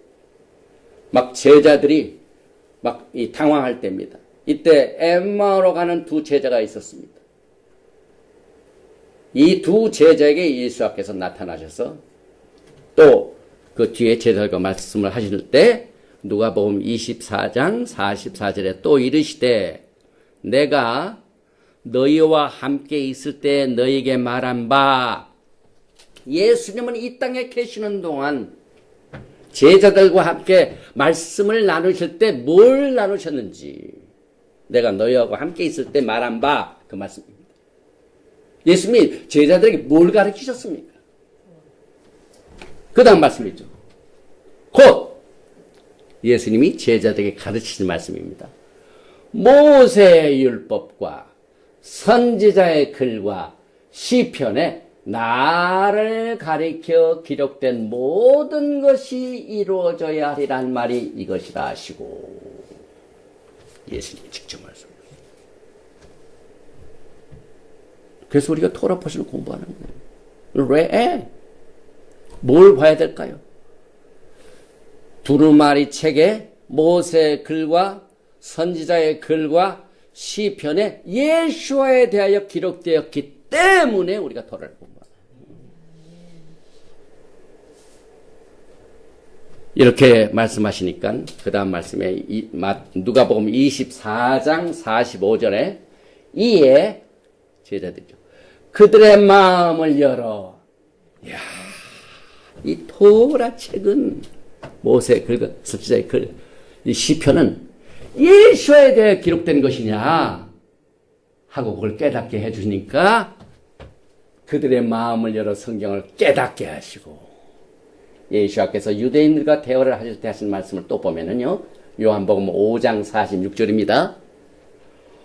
막 제자들이 막 당황할 때입니다. 이때 엠마오로 가는 두 제자가 있었습니다. 이 두 제자에게 예수께서 나타나셔서 또 그 뒤에 제자가 말씀을 하실 때 누가복음 24장 44절에 또 이르시되 내가 너희와 함께 있을 때 너희에게 말한 바 예수님은 이 땅에 계시는 동안 제자들과 함께 말씀을 나누실 때 뭘 나누셨는지 내가 너희하고 함께 있을 때 말한 바 그 말씀입니다. 예수님이 제자들에게 뭘 가르치셨습니까? 그 다음 말씀이죠. 곧 예수님이 제자들에게 가르치신 말씀입니다. 모세의 율법과 선지자의 글과 시편에 나를 가리켜 기록된 모든 것이 이루어져야 하리란 말이 이것이라 하시고 예수님이 직접 말씀하셨어요. 그래서 우리가 토라 포션을 공부하는 거예요. 왜? 뭘 봐야 될까요? 두루마리 책에 모세의 글과 선지자의 글과 시편에 예수와에 대하여 기록되었기 때문에 우리가 토라를 공부합니다. 이렇게 말씀하시니까 그 다음 말씀에 누가복음 24장 45절에 이에 제자들이죠. 그들의 마음을 열어. 이야, 이 토라 책은 모세의 글과 선지자의 글, 이 시편은 예수에 대해 기록된 것이냐 하고 그걸 깨닫게 해주니까 그들의 마음을 열어 성경을 깨닫게 하시고 예수께서 유대인들과 대화를 하실 때 하신 말씀을 또 보면은요 요한복음 5장 46절입니다.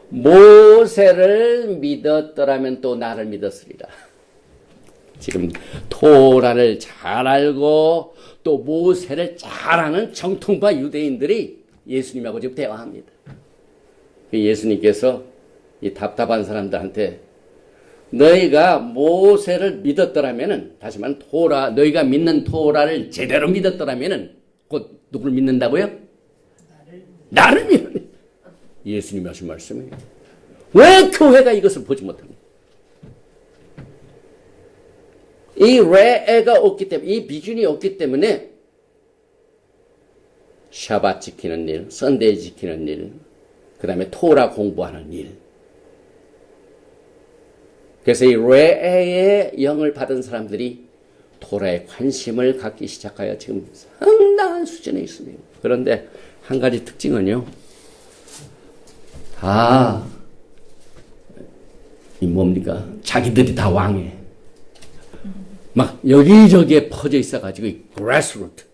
모세를 믿었더라면 또 나를 믿었으리라. 지금 토라를 잘 알고 또 모세를 잘 아는 정통파 유대인들이 예수님하고 지금 대화합니다. 예수님께서 이 답답한 사람들한테 너희가 모세를 믿었더라면은 다시 말하면 토라 너희가 믿는 토라를 제대로 믿었더라면은 곧 누구를 믿는다고요? 나를 믿는 예수님이 하신 말씀이에요. 왜 교회가 이것을 보지 못합니까? 이 레에가 없기 때문에 이 비준이 없기 때문에 샤밧 지키는 일, 선데이 지키는 일, 그 다음에 토라 공부하는 일. 그래서 이 레에의 영을 받은 사람들이 토라에 관심을 갖기 시작하여 지금 상당한 수준에 있습니다. 그런데 한 가지 특징은요. 이 뭡니까? 자기들이 다 왕해. 막 여기저기에 퍼져 있어가지고 이 grassroot.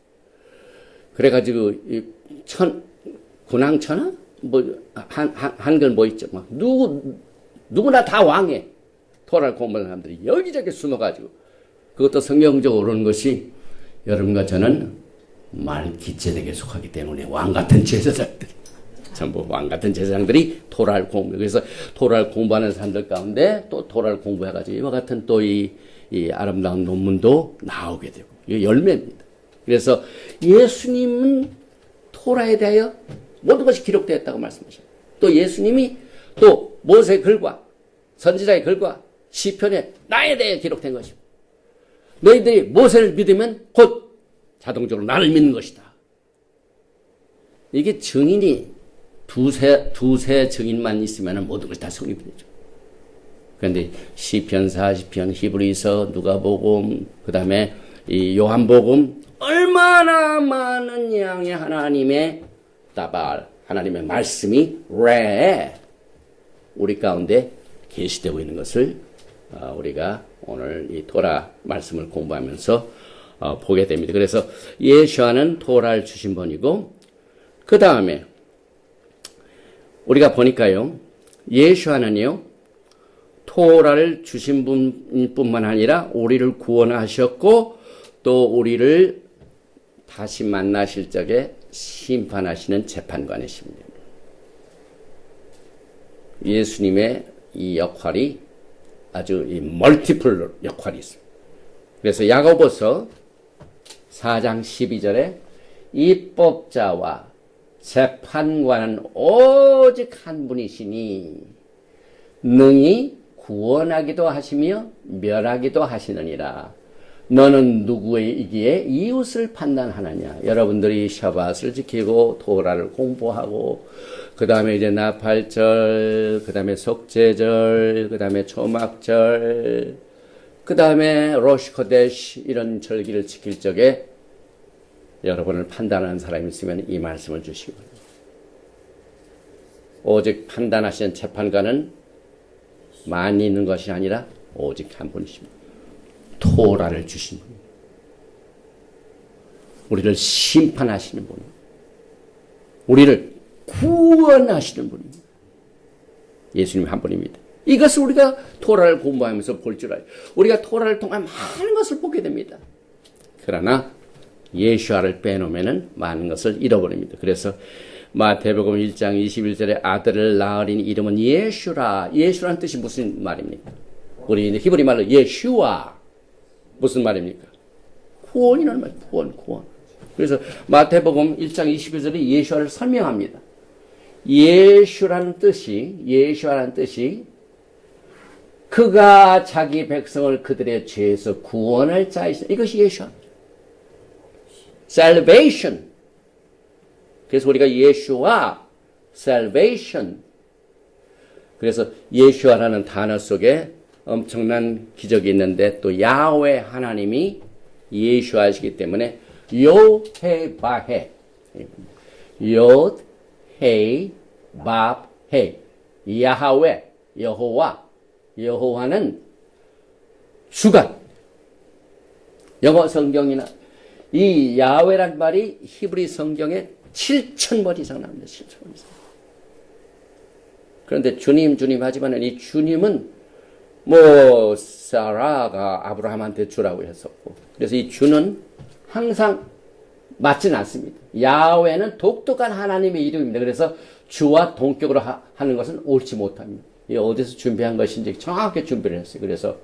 그래가지고 이 군왕천하 한글 뭐 있죠. 막 누구나 다 왕해. 토라를 공부하는 사람들이 여기저기 숨어가지고 그것도 성경적으로 오는 것이 여러분과 저는 말기체덱에 속하기 때문에 왕 같은 제사장들이 전부 왕 같은 제사장들이 토라를 공부. 그래서 토라를 공부하는 사람들 가운데 또 토라를 공부해가지고 이와 같은 또 이 아름다운 논문도 나오게 되고 이게 열매입니다. 그래서 예수님은 토라에 대하여 모든 것이 기록되었다고 말씀하셨어요. 또 예수님이 또 모세의 글과 선지자의 글과 시편에 나에 대해 기록된 것이고 너희들이 모세를 믿으면 곧 자동적으로 나를 믿는 것이다. 이게 증인이 두세 증인만 있으면 모든 것이 다 성립이 되죠. 그런데 시편, 40편, 히브리서, 누가복음, 그 다음에 이 요한복음 얼마나 많은 양의 하나님의 따발, 하나님의 말씀이 레 우리 가운데 계시되고 있는 것을 우리가 오늘 이 토라 말씀을 공부하면서 보게 됩니다. 그래서 예수와는 토라를 주신 분이고 그 다음에 우리가 보니까요. 예수와는요. 토라를 주신 분뿐만 아니라 우리를 구원하셨고 또 우리를 다시 만나실 적에 심판하시는 재판관이십니다. 예수님의 이 역할이 아주 이 멀티플 역할이 있습니다. 그래서 야고보서 4장 12절에 입법자와 재판관은 오직 한 분이시니 능히 구원하기도 하시며 멸하기도 하시느니라. 너는 누구이기에 이웃을 판단하느냐. 여러분들이 샤밧을 지키고 토라를 공부하고 그 다음에 이제 나팔절, 그 다음에 속죄절, 그 다음에 초막절, 그 다음에 로시코데시 이런 절기를 지킬 적에 여러분을 판단하는 사람이 있으면 이 말씀을 주시기 바랍니다. 오직 판단하시는 재판관은 많이 있는 것이 아니라 오직 한 분이십니다. 토라를 주신 분입니다. 우리를 심판하시는 분입니다. 우리를 구원하시는 분입니다. 예수님 한 분입니다. 이것을 우리가 토라를 공부하면서 볼 줄 알아요. 우리가 토라를 통한 많은 것을 보게 됩니다. 그러나 예수아를 빼놓으면 많은 것을 잃어버립니다. 그래서 마태복음 1장 21절에 아들을 낳으린 이름은 예수라. 예수라는 뜻이 무슨 말입니까? 우리 히브리 말로 예수아. 무슨 말입니까? 구원이라는 말. 구원. 그래서 마태복음 1장 21절에 예수아를 설명합니다. 예수라는 뜻이 그가 자기 백성을 그들의 죄에서 구원할 자이시다. 이것이 예수아. salvation. 그래서 우리가 예수와 salvation. 그래서 예수와라는 단어 속에 엄청난 기적이 있는데 또 야훼 하나님이 예수하시기 때문에 요헤바헤, 요헤바헤, 야하웨, 여호와는 주간. 영어 성경이나 이 야훼란 말이 히브리 성경에 7,000번 이상 나옵니다. 7,000번 이상. 그런데 주님 하지만 이 주님은 사라가 아브라함한테 주라고 했었고, 그래서 이 주는 항상 맞지는 않습니다. 야훼는 독특한 하나님의 이름입니다. 그래서 주와 동격으로 하는 것은 옳지 못합니다. 이 어디서 준비한 것인지 정확하게 준비를 했어요. 그래서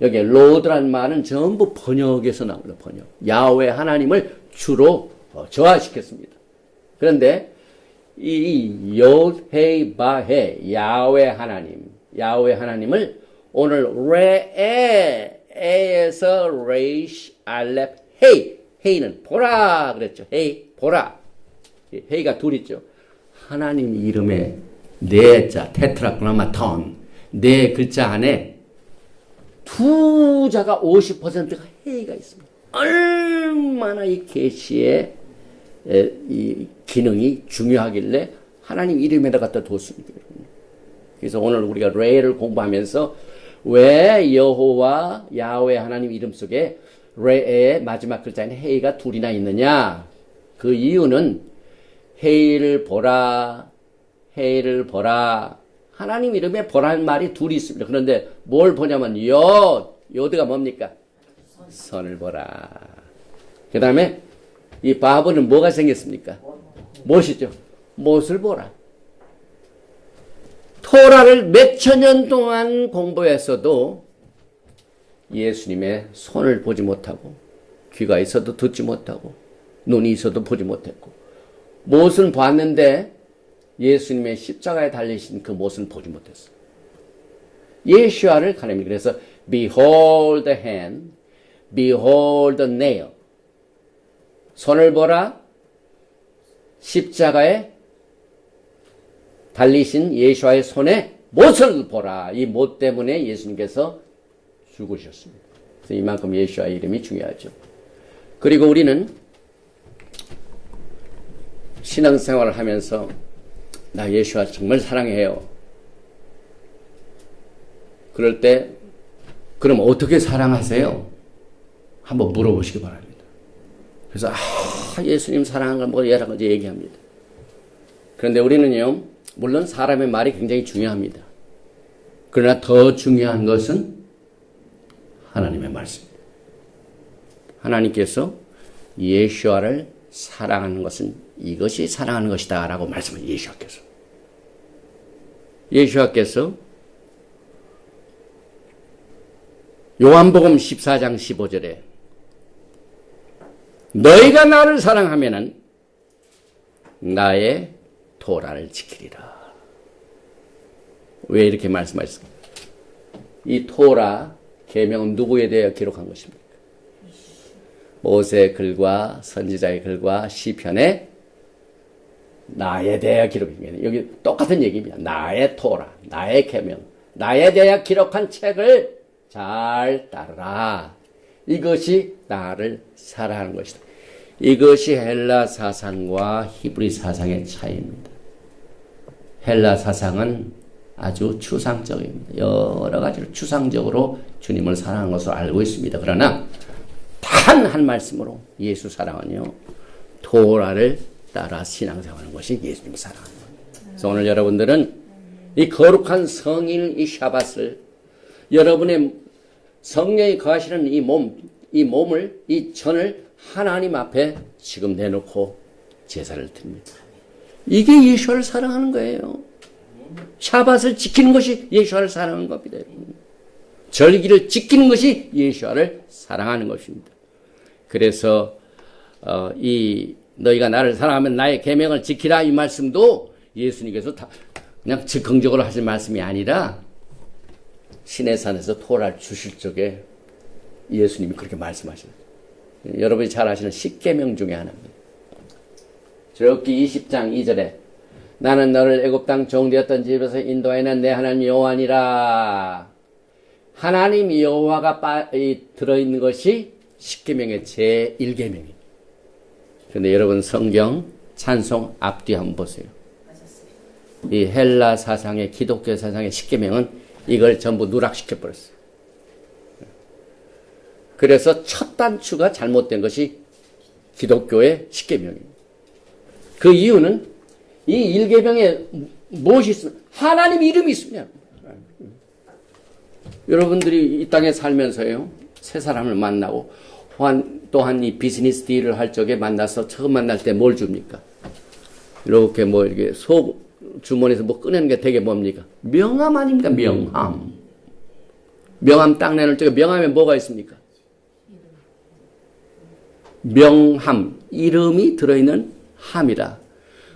여기 로드란 말은 전부 번역에서 나옵니다. 번역. 야훼 하나님을 주로 저하시켰습니다. 그런데 이 요헤바헤 야훼 하나님을 오늘 에에서 레이시 알렙 헤이는 보라 그랬죠. 보라. 헤이가 둘 있죠. 하나님 이름에 네 자 테트라그라마톤 네 글자 안에 두 자가 50%가 헤이가 있습니다. 얼마나 이 계시의 이 기능이 중요하길래 하나님 이름에다 갖다 뒀습니까? 그래서 오늘 우리가 레를 공부하면서 왜 여호와 야훼 하나님 이름 속에 레의 마지막 글자인 헤이가 둘이나 있느냐? 그 이유는 헤이를 보라. 하나님 이름에 보라는 말이 둘이 있습니다. 그런데 뭘 보냐면 요드가 뭡니까? 선을 보라. 그 다음에 이 바브는 뭐가 생겼습니까? 못이죠. 못을 보라. 토라를 몇천 년 동안 공부했어도 예수님의 손을 보지 못하고 귀가 있어도 듣지 못하고 눈이 있어도 보지 못했고 못은 봤는데 예수님의 십자가에 달리신 그 못은 보지 못했어요. 예수아를 가립니다. 그래서 behold the hand, behold the nail. 손을 보라. 십자가에 달리신 예수아의 손에 못을 보라. 이 못 때문에 예수님께서 죽으셨습니다. 그래서 이만큼 예수아의 이름이 중요하죠. 그리고 우리는 신앙생활을 하면서 나 예수아 정말 사랑해요. 그럴 때 그럼 어떻게 사랑하세요? 한번 물어보시기 바랍니다. 그래서 예수님 사랑하는 걸 뭐 여러 가지 얘기합니다. 그런데 우리는요, 물론 사람의 말이 굉장히 중요합니다. 그러나 더 중요한 것은 하나님의 말씀입니다. 하나님께서 예수아를 사랑하는 것은 이것이 사랑하는 것이다 라고 말씀을 예수아께서 요한복음 14장 15절에 너희가 나를 사랑하면은 나의 토라를 지키리라. 왜 이렇게 말씀하셨습니까? 이 토라 계명은 누구에 대해 기록한 것입니까? 모세의 글과 선지자의 글과 시편에 나에 대해 기록입니다. 여기 똑같은 얘기입니다. 나의 토라, 나의 계명, 나에 대해 기록한 책을 잘 따르라. 이것이 나를 사랑하는 것이다. 이것이 헬라 사상과 히브리 사상의 차이입니다. 헬라 사상은 아주 추상적입니다. 여러 가지로 추상적으로 주님을 사랑하는 것으로 알고 있습니다. 그러나 단 한 말씀으로 예수 사랑은요, 토라를 따라 신앙생활하는 것이 예수님을 사랑하는 겁니다. 그래서 오늘 여러분들은 이 거룩한 성일 이 샤밧을 여러분의 성령이 거하시는 이 몸을, 이 전을 하나님 앞에 지금 내놓고 제사를 드립니다. 이게 예수를 사랑하는 거예요. 샤밧을 지키는 것이 예수를 사랑하는 겁니다. 절기를 지키는 것이 예수를 사랑하는 것입니다. 그래서 너희가 나를 사랑하면 나의 계명을 지키라 이 말씀도 예수님께서 다 그냥 즉흥적으로 하신 말씀이 아니라 시내산에서 토라를 주실 적에 예수님이 그렇게 말씀하셨어요. 여러분이 잘 아시는 십계명 중에 하나입니다. 출애굽기 20장 2절에 나는 너를 애굽 땅 종되었던 집에서 인도하여낸 내 하나님 여호와니라. 하나님 여호와가 들어있는 것이 십계명의 제1계명입니다. 그런데 여러분 성경 찬송 앞뒤 한번 보세요. 이 헬라 사상의 기독교 사상의 십계명은 이걸 전부 누락시켜 버렸어요. 그래서 첫 단추가 잘못된 것이 기독교의 십계명입니다. 그 이유는 이 1계명에 무엇이 있습니까? 하나님 이름이 있습니다. 여러분들이 이 땅에 살면서요, 새 사람을 만나고 또한 이 비즈니스 딜을 할 적에 만나서 처음 만날 때 뭘 줍니까? 이렇게 이렇게 주머니에서 꺼내는 게 되게 뭡니까? 명함 아닙니까? 명함. 명함 딱 내놓을 적에 명함에 뭐가 있습니까? 명함. 이름이 들어있는 함이다.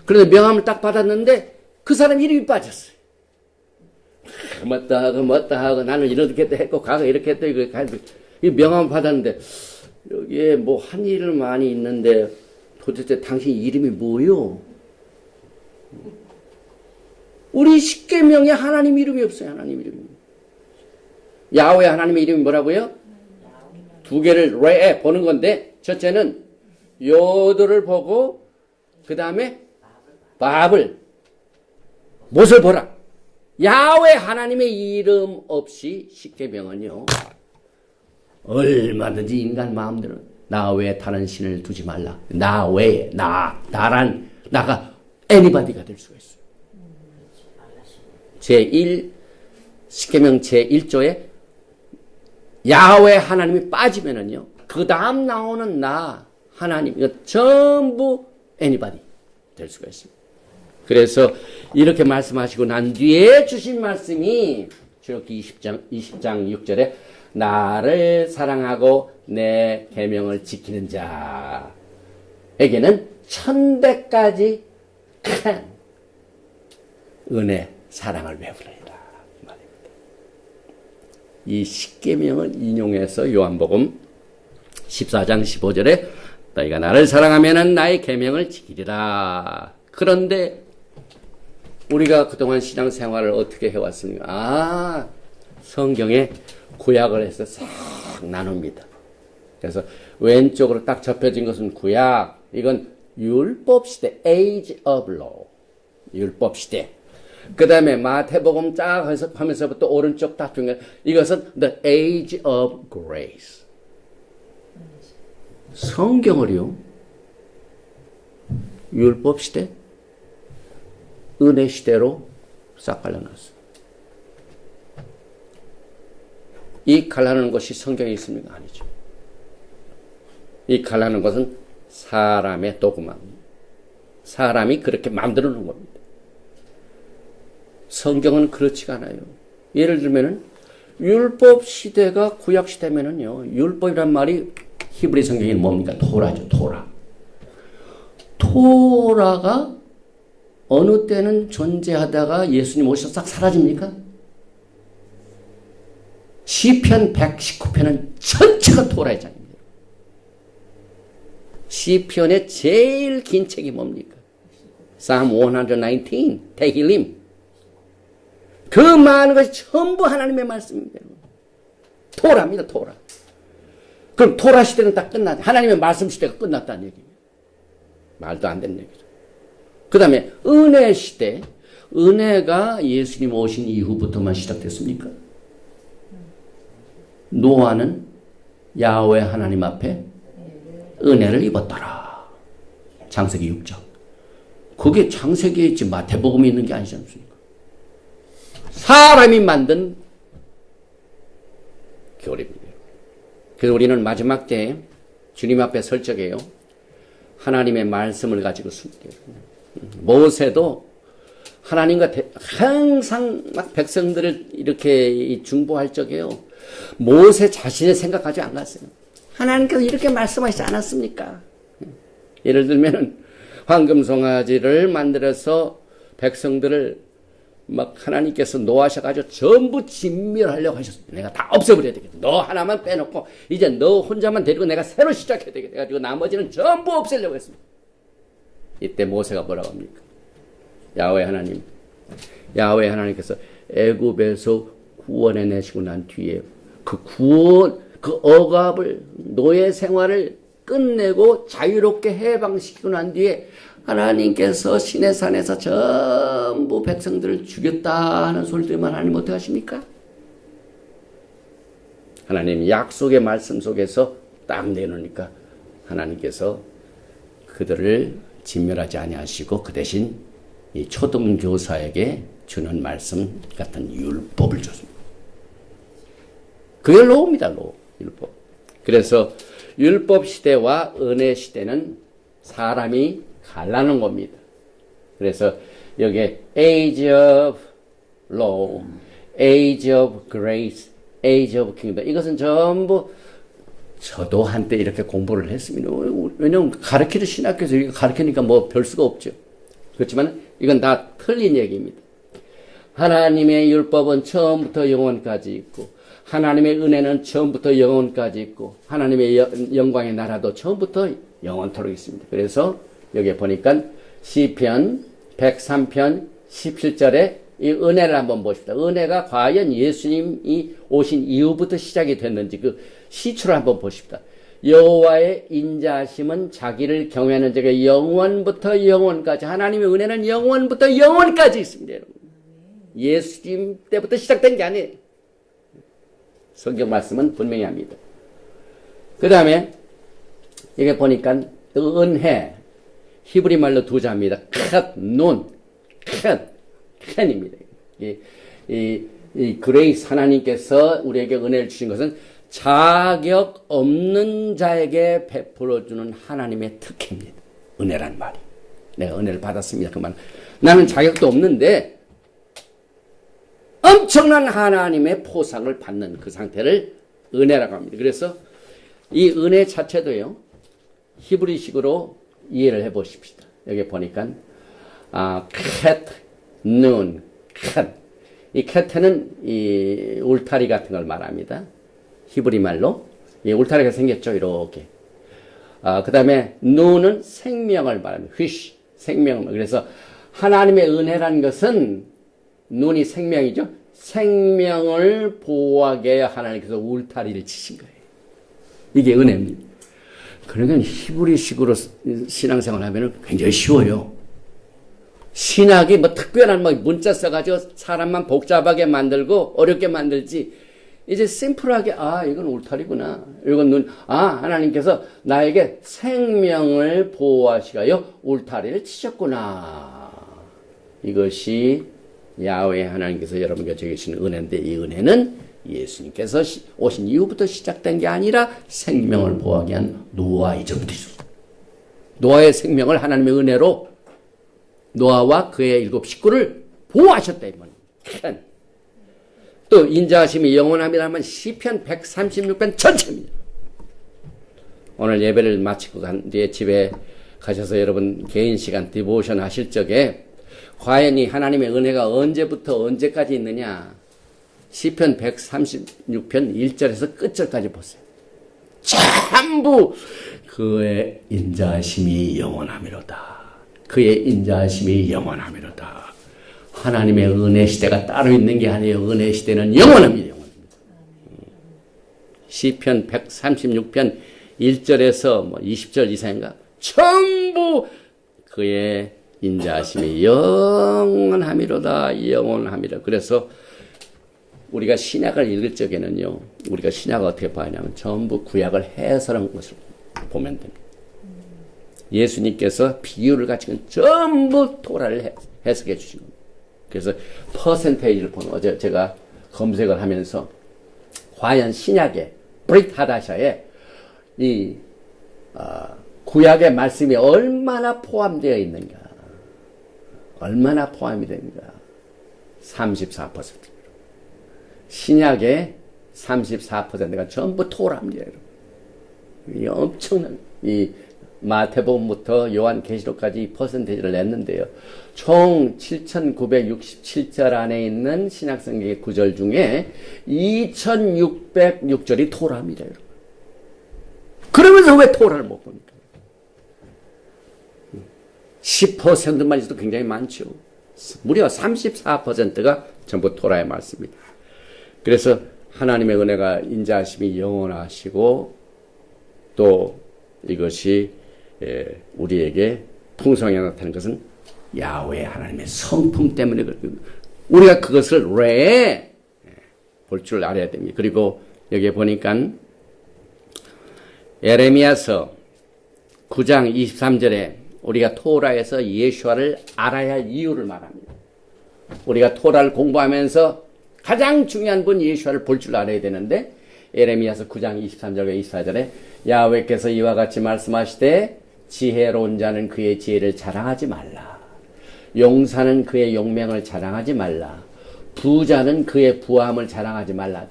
그런데 명함을 딱 받았는데 그 사람 이름이 빠졌어요. 뭐다 하고 나는 이렇게 했고 가가 이렇게 했다 이 명함을 받았는데 여기에 한 일을 많이 있는데 도대체 당신 이름이 뭐요? 우리 십계명에 하나님 이름이 없어요. 하나님 이름이. 야훼 하나님의 이름이 뭐라고요? 두 개를 레에 보는 건데 첫째는 요들을 보고 그 다음에 밥을 못을 보라. 야훼 하나님의 이름 없이 십계명은요, 얼마든지 인간 마음대로 나 외에 다른 신을 두지 말라. 나 외에 나가 anybody가 될 수가 있어요. 십계명 제1조에 야훼 하나님이 빠지면은요, 그 다음 나오는 나 하나님 이거 전부 anybody 될 수가 있습니다. 그래서 이렇게 말씀하시고 난 뒤에 주신 말씀이 출애굽기 20장 6절에 나를 사랑하고 내 계명을 지키는 자에게는 1000배까지 큰 은혜 사랑을 베푸리라 말입니다. 이 십계명을 인용해서 요한복음 14장 15절에 너희가 나를 사랑하면은 나의 계명을 지키리라. 그런데 우리가 그동안 신앙생활을 어떻게 해왔습니까? 성경에 구약을 해서 싹 나눕니다. 그래서 왼쪽으로 딱 접혀진 것은 구약, 이건 율법시대, age of law, 율법시대. 그 다음에 마태복음 쫙 하면서부터 오른쪽 딱 중에 이것은 the age of grace. 성경을요, 율법시대, 은혜시대로 싹 갈라놨어요. 이 갈라놓은 것이 성경에 있습니까? 아니죠. 이 칼라는 것은 사람의 도구만. 사람이 그렇게 만들어 놓은 겁니다. 성경은 그렇지가 않아요. 예를 들면은 율법 시대가 구약 시대면은요. 율법이란 말이 히브리 성경이 뭡니까? 토라죠. 토라. 토라가 어느 때는 존재하다가 예수님 오셔서 싹 사라집니까? 시편 119편은 전체가 토라의 장입니다. 시편의 제일 긴 책이 뭡니까? Psalm 119, 테힐림. 그 많은 것이 전부 하나님의 말씀입니다. 토라입니다, 토라. 그럼 토라 시대는 다 끝났다. 하나님의 말씀 시대가 끝났다는 얘기예요. 말도 안 되는 얘기죠. 그 다음에 은혜 시대. 은혜가 예수님 오신 이후부터만 시작됐습니까? 노아는 야훼 하나님 앞에 은혜를 입었더라. 창세기 6장. 그게 창세기에 있지 마태복음에 있는 게 아니지 않습니까? 사람이 만든 교리입니다. 그래서 우리는 마지막 때에 주님 앞에 설 적에요. 하나님의 말씀을 가지고 숨겨요. 모세도 하나님과 항상 막 백성들을 이렇게 중보할 적에요. 모세 자신의 생각하지 않았어요. 하나님께서 이렇게 말씀하시지 않았습니까? 예를 들면은 황금송아지를 만들어서 백성들을 막 하나님께서 노하셔가지고 전부 진멸하려고 하셨습니다. 내가 다 없애버려야 되겠다. 너 하나만 빼놓고 이제 너 혼자만 데리고 내가 새로 시작해야 되겠다. 그래가지고 나머지는 전부 없애려고 했습니다. 이때 모세가 뭐라고 합니까? 야훼 하나님, 야훼 하나님께서 애굽에서 구원해 내시고 난 뒤에 그 구원, 그 억압을, 노예 생활을 끝내고 자유롭게 해방시키고 난 뒤에 하나님께서 시내산에서 전부 백성들을 죽였다 하는 소리 들으면 하나님 어떻게 하십니까? 하나님 약속의 말씀 속에서 딱 내놓으니까 하나님께서 그들을 진멸하지 아니하시고 그 대신 이 초등교사에게 주는 말씀 같은 율법을 줬습니다. 그게 로입니다. 로, 율법. 그래서 율법 시대와 은혜 시대는 사람이 갈라는 겁니다. 그래서 여기에 age of law, age of grace, age of kingdom. 이것은 전부 저도 한때 이렇게 공부를 했습니다. 왜냐하면 가르치는 신학교에서 이거 가르치니까 뭐 별 수가 없죠. 그렇지만 이건 다 틀린 얘기입니다. 하나님의 율법은 처음부터 영원까지 있고 하나님의 은혜는 처음부터 영원까지 있고 하나님의 영광의 나라도 처음부터 영원토록 있습니다. 그래서 여기에 보니까 시편 103편 17절에 이 은혜를 한번 보십시다. 은혜가 과연 예수님이 오신 이후부터 시작이 됐는지 그 시초를 한번 보십시다. 여호와의 인자하심은 자기를 경외하는 자가 영원부터 영원까지, 하나님의 은혜는 영원부터 영원까지 있습니다. 여러분. 예수님 때부터 시작된 게 아니에요. 성경 말씀은 분명히 합니다. 그 다음에 여기 보니까 은혜, 히브리 말로 두 자입니다. 칸입니다. 이 그레이스, 하나님께서 우리에게 은혜를 주신 것은 자격 없는 자에게 베풀어주는 하나님의 특혜입니다. 은혜란 말이. 내가 은혜를 받았습니다. 그 말. 나는 자격도 없는데 엄청난 하나님의 포상을 받는 그 상태를 은혜라고 합니다. 그래서 이 은혜 자체도요, 히브리식으로 이해를 해 보십시다. 여기 보니까, 이 캣은 이 울타리 같은 걸 말합니다. 히브리 말로. 이 울타리가 생겼죠, 이렇게. 그 다음에 눈은 생명을 말합니다. 휘쉬, 생명을. 그래서 하나님의 은혜라는 것은 눈이 생명이죠. 생명을 보호하게 하나님께서 울타리를 치신 거예요. 이게 은혜입니다. 그러니까 히브리식으로 신앙생활 하면 굉장히 쉬워요. 신학이 뭐 특별한 뭐 문자 써가지고 사람만 복잡하게 만들고 어렵게 만들지, 이제 심플하게, 이건 울타리구나. 이건 눈, 하나님께서 나에게 생명을 보호하시가요 울타리를 치셨구나. 이것이 야훼 하나님께서 여러분께 주신 은혜인데, 이 은혜는 예수님께서 오신 이후부터 시작된 게 아니라 생명을 보호하기 위한 노아 이전부터 있었어요. 노아의 생명을 하나님의 은혜로 노아와 그의 7 식구를 보호하셨다 이 말입니다. 또 인자하심이 영원함이라면 시편 136편 전체입니다. 오늘 예배를 마치고 간 뒤에 집에 가셔서 여러분 개인 시간 디보션 하실 적에 과연 이 하나님의 은혜가 언제부터 언제까지 있느냐, 시편 136편 1절에서 끝절까지 보세요. 전부 그의 인자하심이 영원하미로다. 그의 인자하심이 영원하미로다. 하나님의 은혜 시대가 따로 있는 게 아니에요. 은혜 시대는 영원합니다. 시편 136편 1절에서 20절 이상인가 전부 그의 인자하심이 영원함이로다. 영원함이라. 그래서 우리가 신약을 읽을 적에는요, 우리가 신약을 어떻게 봐야 하냐면 전부 구약을 해설한 것을 보면 됩니다. 예수님께서 비유를 가지고 전부 토라를 해석해 주신 겁니다. 그래서 퍼센테이지를 보는, 어제 제가 검색을 하면서 과연 신약의 브릿 하다샤에 이 구약의 말씀이 얼마나 포함되어 있는가, 얼마나 포함이 되는가. 34%. 신약의 34%가 전부 토라입니다. 이 엄청난, 이 마태복음부터 요한계시록까지 퍼센테이지를 냈는데요. 총 7,967절 안에 있는 신약성경의 구절 중에 2,606절이 토라입니다. 여러분. 그러면서 왜 토라를 못 봅니까? 10%만 있어도 굉장히 많죠. 무려 34%가 전부 토라의 말씀입니다. 그래서 하나님의 은혜가 인자하심이 영원하시고 또 이것이 우리에게 풍성하게 나타나는 것은 야훼 하나님의 성품 때문에 우리가 그것을 왜 볼 줄 알아야 됩니다. 그리고 여기에 보니까 에레미야서 9장 23절에 우리가 토라에서 예수와를 알아야 할 이유를 말합니다. 우리가 토라를 공부하면서 가장 중요한 분 예수와를 볼 줄 알아야 되는데 에레미야서 9장 23절과 24절에 야훼께서 이와 같이 말씀하시되 지혜로운 자는 그의 지혜를 자랑하지 말라. 용사는 그의 용맹을 자랑하지 말라. 부자는 그의 부함을 자랑하지 말라.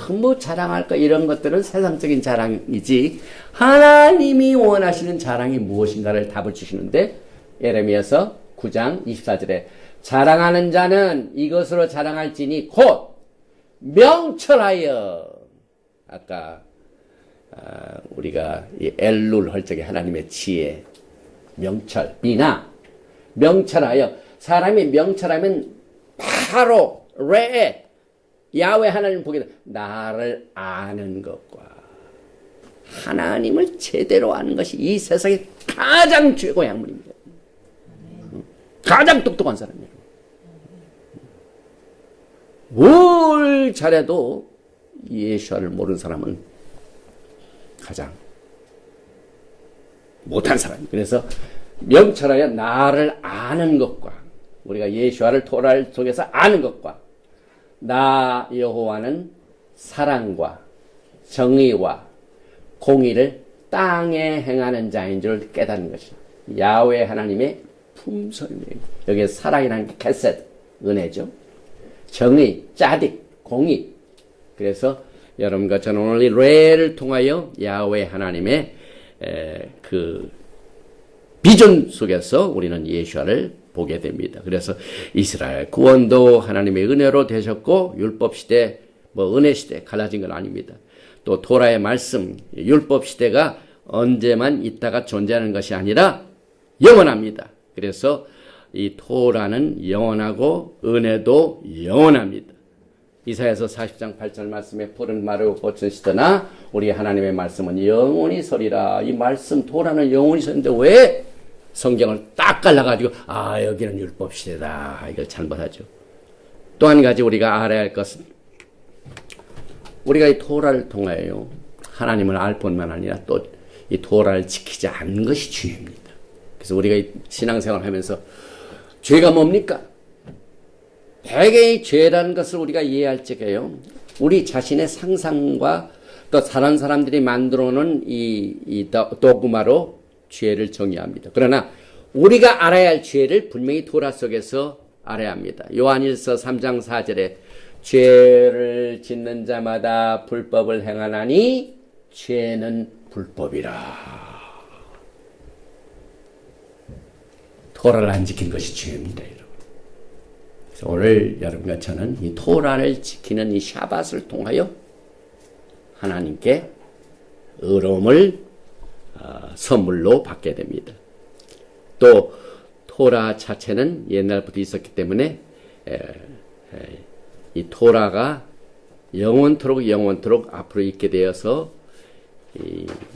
뭐 자랑할까? 이런 것들은 세상적인 자랑이지 하나님이 원하시는 자랑이 무엇인가를 답을 주시는데 에레미야서 9장 24절에 자랑하는 자는 이것으로 자랑할지니 곧 명철하여, 아까 우리가 이 엘룰 할 적에 하나님의 지혜, 명철, 비나 명철하여, 사람이 명철하면 바로 레 야훼 하나님 보게 돼. 나를 아는 것과 하나님을 제대로 아는 것이 이 세상의 가장 최고의 학문입니다. 가장 똑똑한 사람이에요. 뭘 잘해도 예수를 모르는 사람은 가장 못한 사람이에요. 그래서 명철하여 나를 아는 것과, 우리가 예수와를 토라를 속에서 아는 것과, 나 여호와는 사랑과 정의와 공의를 땅에 행하는 자인 줄 깨닫는 것이다. 야훼 하나님의 품성이에요. 여기에 사랑이라는 게 캐셋, 은혜죠. 정의, 짜딕, 공의. 그래서 여러분과 저는 오늘 이 레를 통하여 야훼 하나님의 그 비전 속에서 우리는 예수와를 보게 됩니다. 그래서 이스라엘 구원도 하나님의 은혜로 되셨고 율법 시대, 은혜 시대 갈라진 건 아닙니다. 또 토라의 말씀, 율법 시대가 언제만 있다가 존재하는 것이 아니라 영원합니다. 그래서 이 토라는 영원하고 은혜도 영원합니다. 이사야서 40장 8절 말씀에 푸른 마르고 꽃은 시드나 우리 하나님의 말씀은 영원히 서리라. 이 말씀 토라는 영원히 서는데 왜 성경을 딱 갈라가지고 여기는 율법 시대다, 이걸 잘못하죠. 또 한 가지 우리가 알아야 할 것은 우리가 이 토라를 통하여 하나님을 알 뿐만 아니라 또 이 토라를 지키지 않는 것이 죄입니다. 그래서 우리가 이 신앙생활을 하면서 죄가 뭡니까? 대개 이 죄라는 것을 우리가 이해할 적에요, 우리 자신의 상상과 또 다른 사람들이 만들어 놓은 이 도구마로 죄를 정의합니다. 그러나 우리가 알아야 할 죄를 분명히 토라 속에서 알아야 합니다. 요한일서 3장 4절에 죄를 짓는 자마다 불법을 행하나니 죄는 불법이라. 토라를 안 지킨 것이 죄입니다, 여러분. 그래서 오늘 여러분과 저는 이 토라를 지키는 이 샤밧을 통하여 하나님께 의로움을 선물로 받게 됩니다. 또 토라 자체는 옛날부터 있었기 때문에 이 토라가 영원토록 앞으로 있게 되어서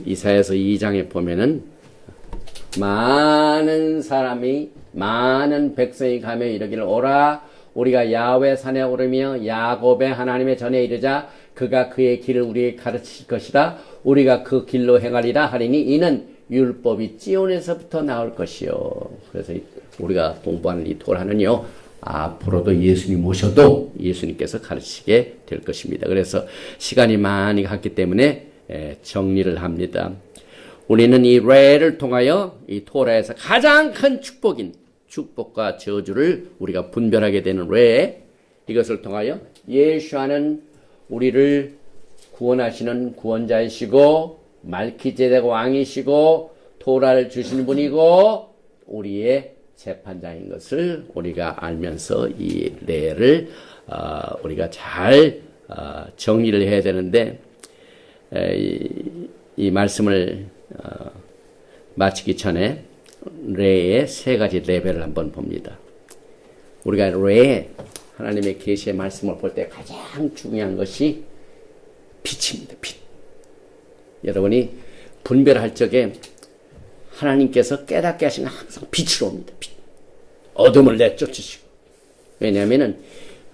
이사야서 2장에 보면은 많은 백성이 가며 이르기를 오라 우리가 야훼 산에 오르며 야곱의 하나님의 전에 이르자 그가 그의 길을 우리에게 가르칠 것이다. 우리가 그 길로 행하리라 하리니 이는 율법이 찌온에서부터 나올 것이요. 그래서 우리가 공부하는 이 토라는요. 앞으로도 예수님 오셔도 예수님께서 가르치게 될 것입니다. 그래서 시간이 많이 갔기 때문에 정리를 합니다. 우리는 이 레를 통하여 이 토라에서 가장 큰 축복인 축복과 저주를 우리가 분별하게 되는 레, 이것을 통하여 예수와는 우리를 구원하시는 구원자이시고 말키제덱 왕이시고 토라를 주신 분이고 우리의 재판장인 것을 우리가 알면서 이 레를 우리가 잘 정리를 해야 되는데 이 말씀을 마치기 전에 레의 세 가지 레벨을 한번 봅니다. 우리가 레 하나님의 계시의 말씀을 볼 때 가장 중요한 것이 빛입니다. 빛. 여러분이 분별할 적에 하나님께서 깨닫게 하신 건 항상 빛으로 옵니다. 빛. 어둠을 내쫓으시고. 왜냐하면은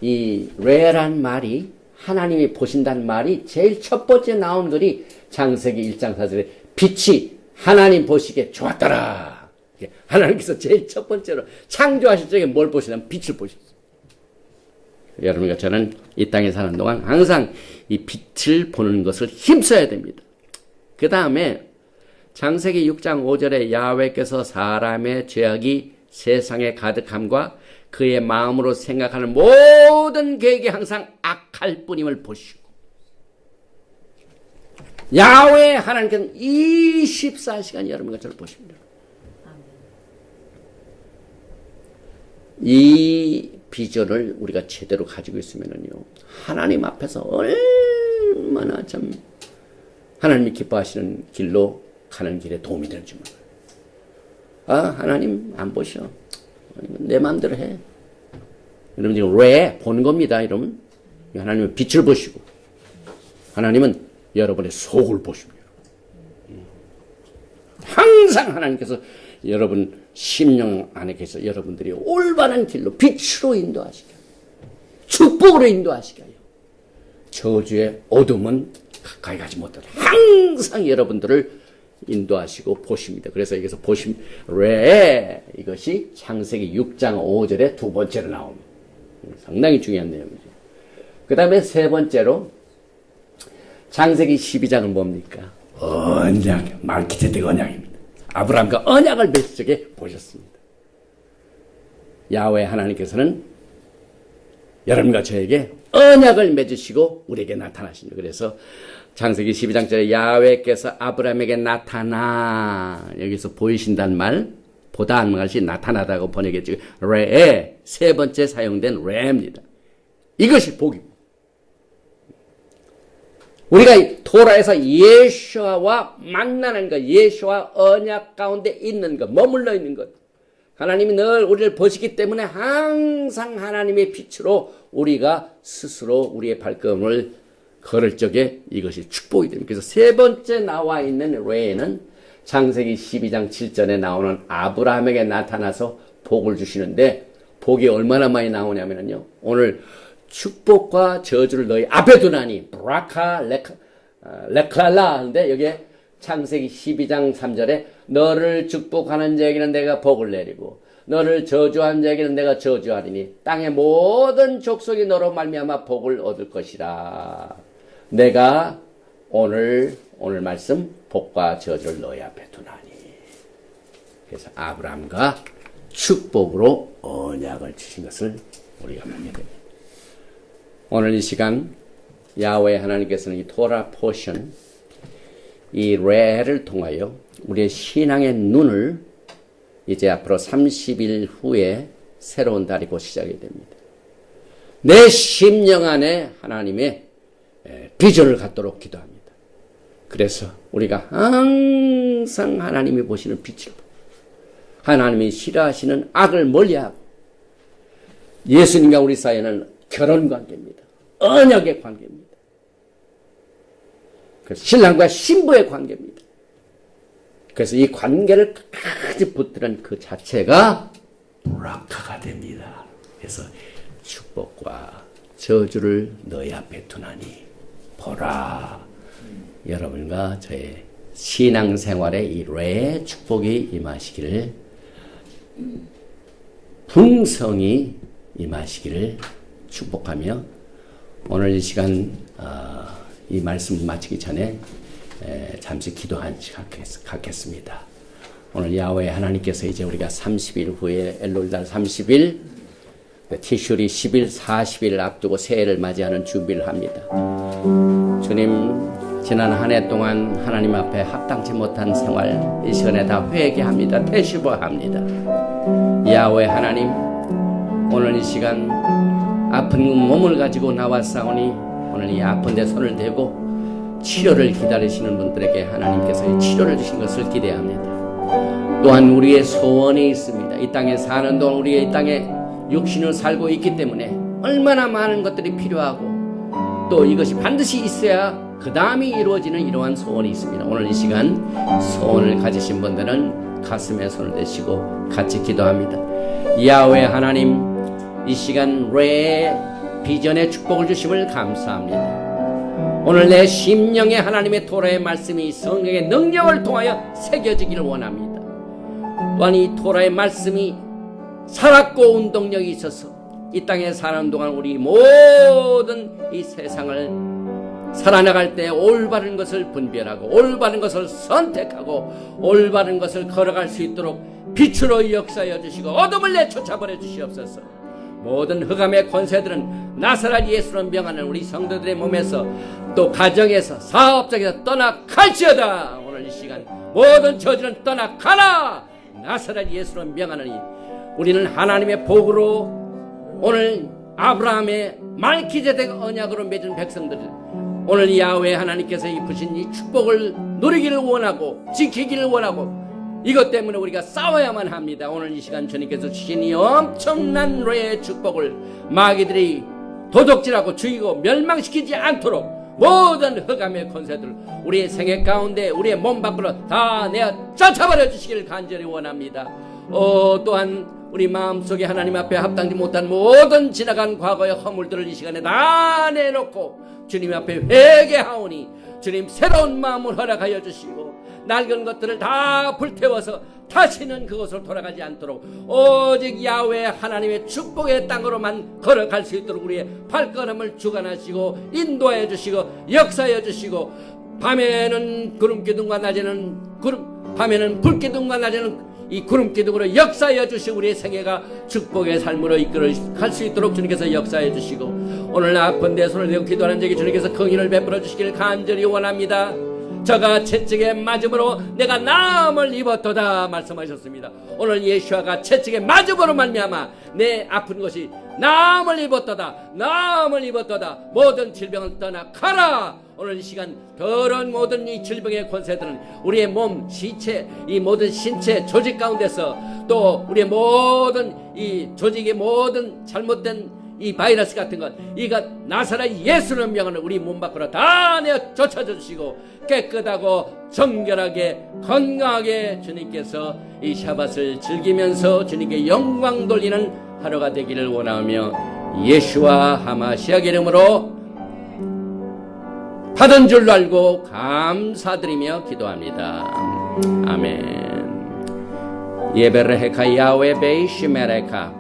이 레란 말이 하나님이 보신다는 말이 제일 첫 번째 나온 글이 창세기 1장 4절에 빛이 하나님 보시기에 좋았더라. 하나님께서 제일 첫 번째로 창조하실 적에 뭘 보시냐면 빛을 보셨어요. 여러분과 저는 이 땅에 사는 동안 항상 이 빛을 보는 것을 힘써야 됩니다. 그 다음에 창세기 6장 5절에 야훼께서 사람의 죄악이 세상에 가득함과 그의 마음으로 생각하는 모든 계획이 항상 악할 뿐임을 보시고 야훼 하나님께서는 24시간 여러분과 저를 보십니다. 이 비전을 우리가 제대로 가지고 있으면요 하나님 앞에서 얼마나 참 하나님이 기뻐하시는 길로 가는 길에 도움이 될지 몰라요. 하나님 안 보셔. 내 마음대로 해. 여러분 지금 왜 보는 겁니다. 여러분 하나님은 빛을 보시고 하나님은 여러분의 속을 보십니다. 항상 하나님께서 여러분 심령 안에 계셔 여러분들이 올바른 길로 빛으로 인도하시게 하여 축복으로 하시게 하여 저주의 어둠은 가까이 가지 못하도록 항상 여러분들을 인도하시고 보십니다. 그래서 여기서 보심 왜 이것이 창세기 6장 5절에 두 번째로 나옵니다. 상당히 중요한 내용이죠. 그 다음에 세 번째로 창세기 12장은 뭡니까? 언약, 말키제덱 언약입니다. 아브라함과 언약을 맺을 적에 보셨습니다. 야훼 하나님께서는 여러분과 저에게 언약을 맺으시고 우리에게 나타나십니다. 그래서 창세기 12장절에 야훼께서 아브라함에게 나타나 여기서 보이신다는 말 보다 하는 것이 나타나다고 번역했죠. 레에 세 번째 사용된 레입니다. 이것이 복입니다. 우리가 토라에서 예수와 만나는 것, 예수와 언약 가운데 있는 것, 머물러 있는 것. 하나님이 늘 우리를 보시기 때문에 항상 하나님의 빛으로 우리가 스스로 우리의 발걸음을 걸을 적에 이것이 축복이 됩니다. 그래서 세 번째 나와 있는 레에는 창세기 12장 7절에 나오는 아브라함에게 나타나서 복을 주시는데 복이 얼마나 많이 나오냐면요. 오늘 축복과 저주를 너희 앞에 두나니 브라카 레클랄라 하는데 여기에 창세기 12장 3절에 너를 축복하는 자에게는 내가 복을 내리고 너를 저주한 자에게는 내가 저주하리니 땅의 모든 족속이 너로 말미암아 복을 얻을 것이라. 내가 오늘 말씀 복과 저주를 너희 앞에 두나니. 그래서 아브라함과 축복으로 언약을 주신 것을 우리가 보게 됩니다. 오늘 이 시간 야훼 하나님께서는 이 토라 포션, 이 레를 통하여 우리의 신앙의 눈을 이제 앞으로 30일 후에 새로운 달이 곧 시작이 됩니다. 내 심령 안에 하나님의 비전을 갖도록 기도합니다. 그래서 우리가 항상 하나님이 보시는 빛을 보고 하나님이 싫어하시는 악을 멀리하고 예수님과 우리 사이에는 결혼관계입니다. 언약의 관계입니다. 그래서 신랑과 신부의 관계입니다. 그래서 이 관계를 끝까지 붙드는 그 자체가 브라카가 됩니다. 그래서 축복과 저주를 너희 앞에 두나니 보라. 여러분과 저의 신앙생활에 이 레의 축복이 임하시기를, 풍성이 임하시기를 축복하며 오늘 이 시간 이 말씀 마치기 전에 잠시 기도한 시간 갖겠습니다. 오늘 야훼 하나님께서 이제 우리가 30일 후에 엘롤달 30일, 티슈리 10일, 40일 앞두고 새해를 맞이하는 준비를 합니다. 주님, 지난 한 해 동안 하나님 앞에 합당치 못한 생활 이 시간에 다 회개합니다. 퇴시보합니다. 야훼 하나님, 오늘 이 시간 아픈 몸을 가지고 나왔사오니 오늘 이 아픈 데 손을 대고 치료를 기다리시는 분들에게 하나님께서 치료를 주신 것을 기대합니다. 또한 우리의 소원이 있습니다. 이 땅에 사는 동안 우리의 이 땅에 육신을 살고 있기 때문에 얼마나 많은 것들이 필요하고 또 이것이 반드시 있어야 그 다음이 이루어지는 이러한 소원이 있습니다. 오늘 이 시간 소원을 가지신 분들은 가슴에 손을 대시고 같이 기도합니다. 야훼 하나님, 이 시간 레의 비전의 축복을 주심을 감사합니다. 오늘 내 심령에 하나님의 토라의 말씀이 성령의 능력을 통하여 새겨지기를 원합니다. 또한 이 토라의 말씀이 살았고 운동력이 있어서 이 땅에 사는 동안 우리 모든 이 세상을 살아나갈 때 올바른 것을 분별하고 올바른 것을 선택하고 올바른 것을 걸어갈 수 있도록 빛으로 역사하여 주시고 어둠을 내쫓아버려 주시옵소서. 모든 흑암의 권세들은 나사렛 예수로 명하는 우리 성도들의 몸에서 또 가정에서 사업장에서 떠나갈지어다. 오늘 이 시간 모든 저주는 떠나가라. 나사렛 예수로 명하는 우리는 하나님의 복으로 오늘 아브라함의 말기제덱 언약으로 맺은 백성들, 오늘 야훼 하나님께서 입으신 이 축복을 누리기를 원하고 지키기를 원하고 이것 때문에 우리가 싸워야만 합니다. 오늘 이 시간 주님께서 주신 이 엄청난 레의 축복을 마귀들이 도둑질하고 죽이고 멸망시키지 않도록 모든 흑암의 권세들 우리의 생애 가운데 우리의 몸 밖으로 다 내어 쫓아버려 주시기를 간절히 원합니다. 또한 우리 마음속에 하나님 앞에 합당지 못한 모든 지나간 과거의 허물들을 이 시간에 다 내놓고 주님 앞에 회개하오니 주님 새로운 마음을 허락하여 주시고 낡은 것들을 다 불태워서 다시는 그곳으로 돌아가지 않도록 오직 야훼 하나님의 축복의 땅으로만 걸어갈 수 있도록 우리의 발걸음을 주관하시고 인도하여 주시고 역사하여 주시고 밤에는 구름기둥과 낮에는 밤에는 불기둥과 낮에는 이 구름기둥으로 역사하여 주시고 우리의 생애가 축복의 삶으로 이끌어 갈 수 있도록 주님께서 역사해 주시고 오늘 아픈 내 손을 대고 기도하는 자에게 주님께서 긍휼을 베풀어 주시기를 간절히 원합니다. 저가 채찍에 맞음으로 내가 나음을 입었도다 말씀하셨습니다. 오늘 예수아가 채찍에 맞음으로 말미암아 내 아픈 것이 나음을 입었도다. 나음을 입었도다. 모든 질병을 떠나 가라. 오늘 이 시간 더러운 모든 이 질병의 권세들은 우리의 몸, 시체, 이 모든 신체 조직 가운데서 또 우리의 모든 이 조직의 모든 잘못된 이 바이러스 같은 것 이것 나사렛 예수를 명하는 우리 몸 밖으로 다 내어 쫓아주시고 깨끗하고 정결하게 건강하게 주님께서 이 샤밧을 즐기면서 주님께 영광 돌리는 하루가 되기를 원하며 예수와 하마시아의 이름으로 받은 줄로 알고 감사드리며 기도합니다. 아멘. 예베레헤카 야훼 베이시메레카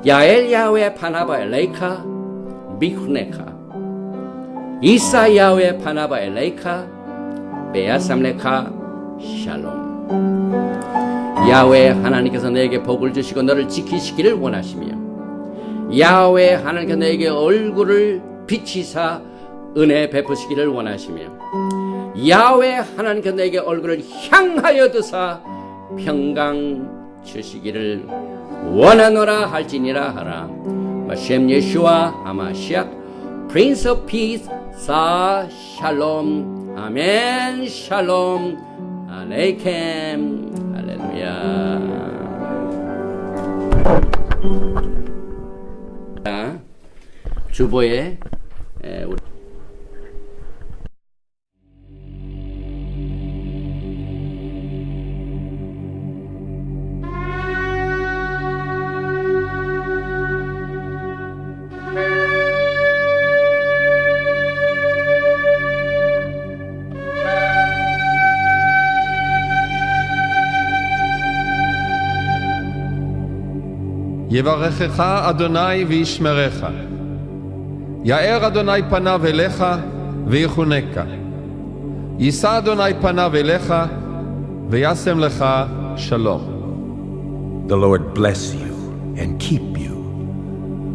야엘 야훼 파나바 엘레이카 미후네카 이사 야훼 파나바 엘레이카 베야삼레카 샬롬. 야훼 하나님께서 너에게 복을 주시고 너를 지키시기를 원하시며 야훼 하나님께서 너에게 얼굴을 비치사 은혜 베푸시기를 원하시며 야훼 하나님께서 너에게 얼굴을 향하여 드사 평강 주시기를 원하노라 할지니라 하라. 마셈 예슈아 하마시앗 프린스 오브 피스 사 샬롬. 아멘. 샬롬 알레이켐. 할렐루야. 주보에 우리 יברכך אדוני וישמרך. יאר אדוני פניו אליך ויחונקה. יישא אדוני פניו אליך וישם לך שלום. The Lord bless you and keep you.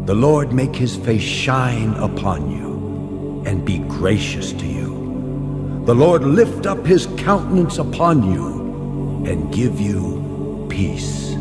The Lord make his face shine upon you and be gracious to you. The Lord lift up his countenance upon you and give you peace.